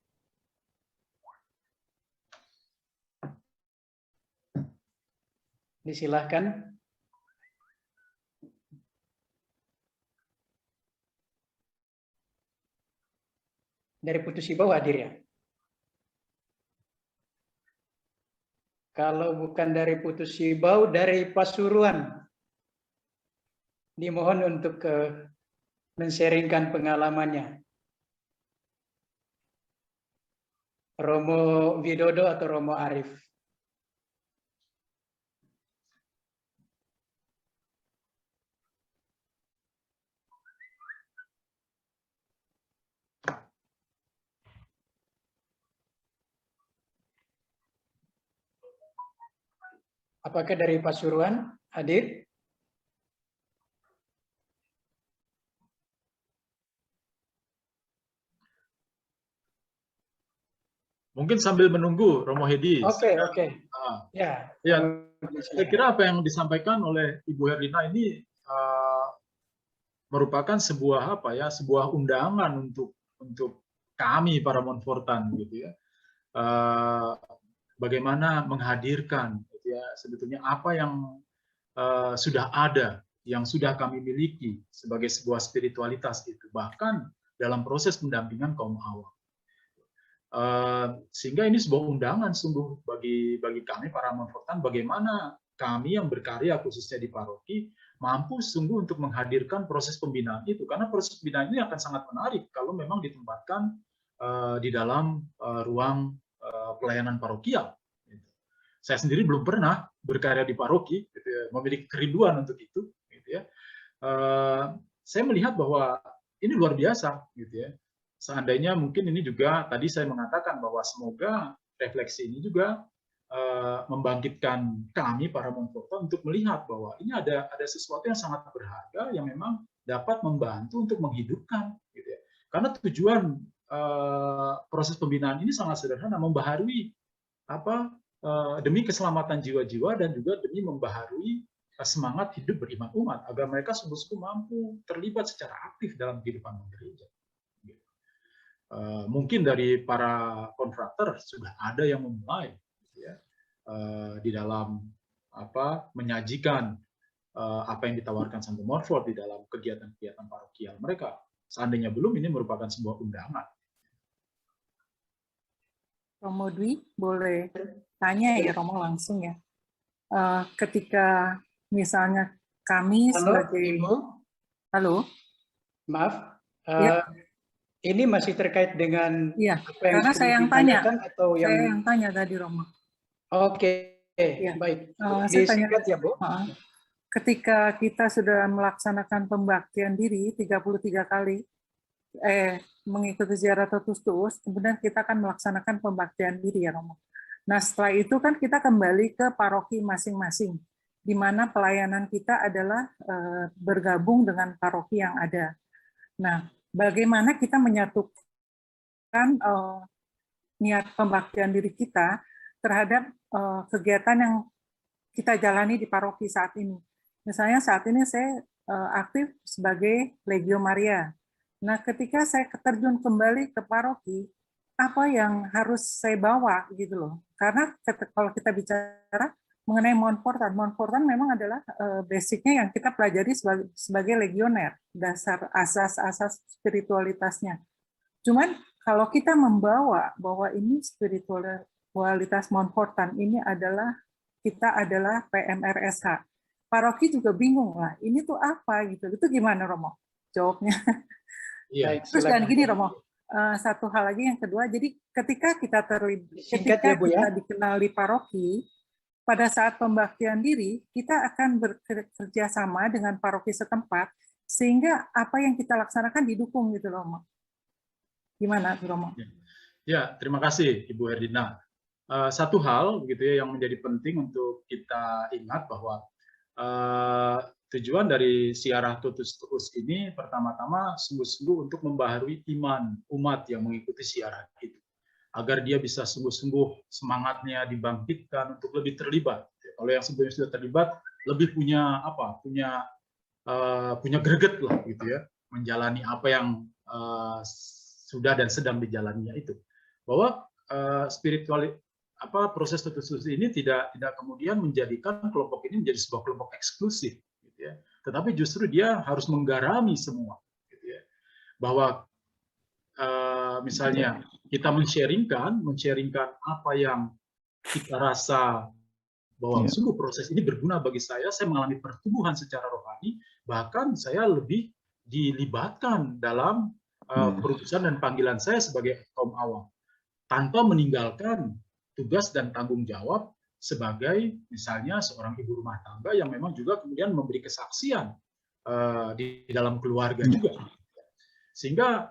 Disilahkan. Dari Putus Sibau hadir ya? Kalau bukan dari Putus Sibau, dari Pasuruan. dimohon untuk men-sharingkan pengalamannya. Romo Widodo atau Romo Arif? Apakah dari Pasuruan hadir? Mungkin sambil menunggu Romo Hedi. Oke. Ya, Ya. saya kira apa yang disampaikan oleh Ibu Herlina ini merupakan sebuah sebuah undangan untuk kami para Montfortan gitu ya. Bagaimana menghadirkan gitu ya, sebetulnya apa yang sudah ada, yang sudah kami miliki sebagai sebuah spiritualitas itu, bahkan dalam proses pendampingan kaum awam. Sehingga ini sebuah undangan sungguh bagi kami para Montfortan, bagaimana kami yang berkarya khususnya di paroki mampu sungguh untuk menghadirkan proses pembinaan itu, karena proses pembinaan ini akan sangat menarik kalau memang ditempatkan di dalam ruang pelayanan parokial. Saya sendiri belum pernah berkarya di paroki, gitu ya, memiliki kerinduan untuk itu. Gitu ya. Saya melihat bahwa ini luar biasa, gitu ya. Seandainya mungkin ini juga tadi saya mengatakan bahwa semoga refleksi ini juga membangkitkan kami para Montfortan untuk melihat bahwa ini ada sesuatu yang sangat berharga yang memang dapat membantu untuk menghidupkan, gitu ya. Karena tujuan proses pembinaan ini sangat sederhana, membaharui demi keselamatan jiwa-jiwa dan juga demi membaharui semangat hidup beriman umat agar mereka sungguh-sungguh mampu terlibat secara aktif dalam kehidupan gereja. Mungkin dari para konfrater sudah ada yang memulai gitu ya, di dalam menyajikan apa yang ditawarkan Santo Montfort di dalam kegiatan-kegiatan parokial mereka. Seandainya belum, ini merupakan sebuah undangan. Romo Dwi, boleh tanya ya Romo langsung ya. Ketika misalnya kami sebagai Ibu. Halo, Maaf. Ya. Ini masih terkait dengan Iya, apa yang karena sudah saya yang tanya. ditanyakan atau yang Saya yang tanya tadi Romo. Oke, Ya. baik. Saya tanya, Disingkat ya, Bu. ketika kita sudah melaksanakan pembaktian diri 33 kali, mengikuti ziarah totus tuus, kemudian kita akan melaksanakan pembaktian diri ya Romo. Nah setelah itu kan kita kembali ke paroki masing-masing, di mana pelayanan kita adalah bergabung dengan paroki yang ada. Nah, bagaimana kita menyatukan niat pembaktian diri kita terhadap kegiatan yang kita jalani di paroki saat ini. Misalnya saat ini saya aktif sebagai Legio Maria. Nah, ketika saya terjun kembali ke paroki, apa yang harus saya bawa gitu loh. Karena kalau kita bicara mengenai Montfortan, Montfortan memang adalah basicnya yang kita pelajari sebagai legioner, dasar asas-asas spiritualitasnya. Cuman kalau kita membawa bahwa ini spiritualitas Montfortan ini adalah kita adalah PMRSH, paroki juga bingung lah, ini tuh apa gitu. Itu gimana Romo jawabnya? Iya. Terus dan gini Romo, satu hal lagi yang kedua, jadi ketika kita dikenal di paroki, pada saat pembaktian diri, kita akan bekerja sama dengan paroki setempat, sehingga apa yang kita laksanakan didukung gitu Romo. Gimana Romo? Ya, terima kasih Ibu Herlina. Satu hal gitu ya yang menjadi penting untuk kita ingat bahwa tujuan dari ziarah totus tuus ini pertama-tama sungguh-sungguh untuk membaharui iman umat yang mengikuti ziarah itu, agar dia bisa sungguh-sungguh semangatnya dibangkitkan untuk lebih terlibat. Kalau yang sebelumnya sudah terlibat, lebih punya punya greget lah gitu ya, menjalani apa yang sudah dan sedang dijalaninya itu. Bahwa proses totus tuus ini tidak kemudian menjadikan kelompok ini menjadi sebuah kelompok eksklusif, gitu ya. Tetapi justru dia harus menggarami semua, gitu ya. Bahwa misalnya kita men-sharingkan apa yang kita rasa bahwa sungguh proses ini berguna bagi saya mengalami pertumbuhan secara rohani, bahkan saya lebih dilibatkan dalam perutusan dan panggilan saya sebagai kaum awam, tanpa meninggalkan tugas dan tanggung jawab sebagai misalnya seorang ibu rumah tangga yang memang juga kemudian memberi kesaksian di dalam keluarga juga. Sehingga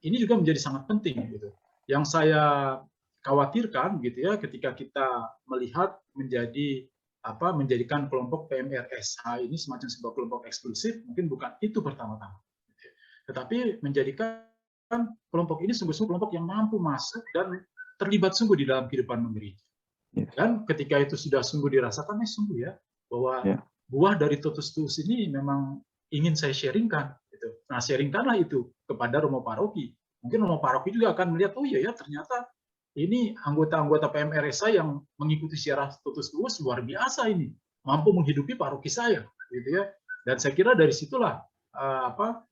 ini juga menjadi sangat penting gitu. Yang saya khawatirkan gitu ya, ketika kita melihat menjadikan kelompok PMRSH ini semacam sebuah kelompok eksklusif, mungkin bukan itu pertama-tama, tetapi menjadikan kelompok ini sungguh-sungguh kelompok yang mampu masuk dan terlibat sungguh di dalam kehidupan gereja. Dan ketika itu sudah sungguh dirasakan, sungguh ya, bahwa buah dari Totus Tuus ini memang ingin saya sharingkan. Gitu. Nah, sharingkanlah itu kepada Romo Paroki. Mungkin Romo Paroki juga akan melihat, oh iya ya, ternyata ini anggota-anggota PMRSA yang mengikuti siaran Totus Tuus luar biasa ini, mampu menghidupi paroki saya, gitu ya. Dan saya kira dari situlah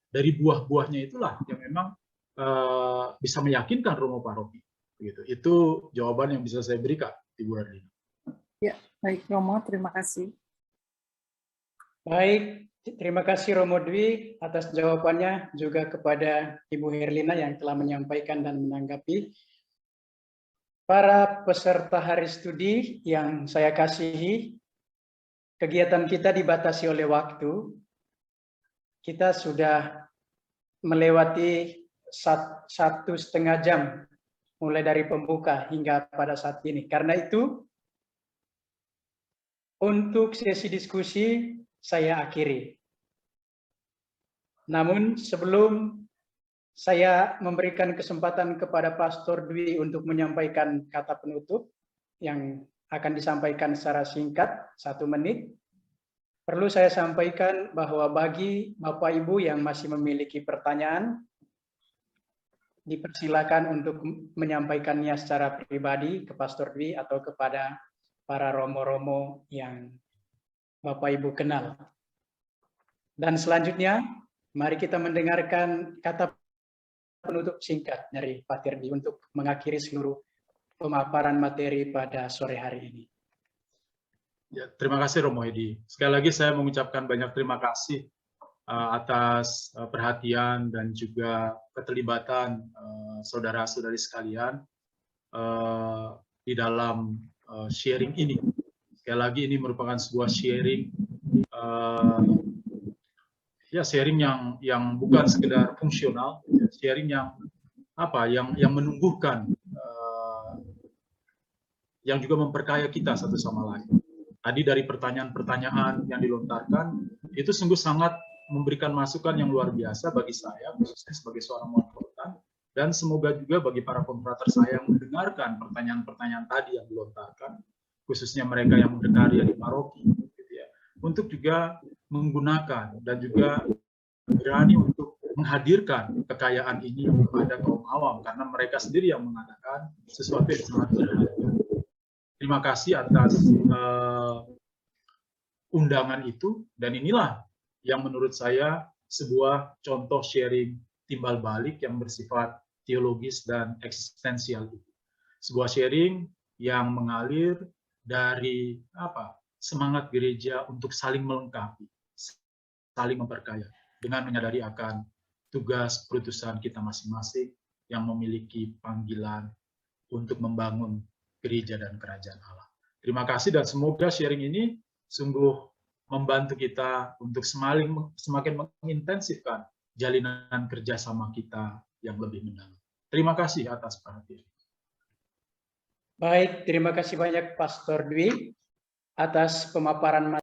dari buah-buahnya itulah yang memang bisa meyakinkan Romo Paroki. Gitu. Itu jawaban yang bisa saya berikan, Ibu Herlina. Ya, baik Romo, terima kasih. Baik, terima kasih Romo Dwi atas jawabannya, juga kepada Ibu Herlina yang telah menyampaikan dan menanggapi. Para peserta hari studi yang saya kasihi, kegiatan kita dibatasi oleh waktu. Kita sudah melewati 1,5 jam mulai dari pembuka hingga pada saat ini. Karena itu, untuk sesi diskusi saya akhiri. Namun sebelum saya memberikan kesempatan kepada Pastor Dwi untuk menyampaikan kata penutup yang akan disampaikan secara singkat, 1 menit, perlu saya sampaikan bahwa bagi Bapak Ibu yang masih memiliki pertanyaan, dipersilakan untuk menyampaikannya secara pribadi ke Pastor Dwi atau kepada para romo-romo yang Bapak Ibu kenal. Dan selanjutnya, mari kita mendengarkan kata penutup singkat dari Pak Tirdi untuk mengakhiri seluruh pemaparan materi pada sore hari ini. Ya, terima kasih Romo Edi. Sekali lagi saya mengucapkan banyak terima kasih atas perhatian dan juga keterlibatan saudara-saudari sekalian di dalam sharing ini. Sekali lagi ini merupakan sebuah sharing sharing yang bukan sekedar fungsional, sharing yang menumbuhkan, yang juga memperkaya kita satu sama lain. Tadi dari pertanyaan-pertanyaan yang dilontarkan itu sungguh sangat memberikan masukan yang luar biasa bagi saya, khususnya sebagai seorang konfrater, dan semoga juga bagi para konfrater saya yang mendengarkan pertanyaan-pertanyaan tadi yang dilontarkan, khususnya mereka yang berkarya di paroki, gitu ya, untuk juga menggunakan dan juga berani untuk menghadirkan kekayaan ini kepada kaum awam, karena mereka sendiri yang mengatakan sesuatu yang sangat berharga. Terima kasih atas undangan itu, dan inilah yang menurut saya sebuah contoh sharing timbal balik yang bersifat teologis dan eksistensial. Sebuah sharing yang mengalir dari semangat gereja untuk saling melengkapi, saling memperkaya, dengan menyadari akan tugas perutusan kita masing-masing yang memiliki panggilan untuk membangun gereja dan kerajaan Allah. Terima kasih, dan semoga sharing ini sungguh membantu kita untuk semakin mengintensifkan jalinan kerjasama kita yang lebih mendalam. Terima kasih atas perhatian. Baik, terima kasih banyak Pastor Dwi atas pemaparan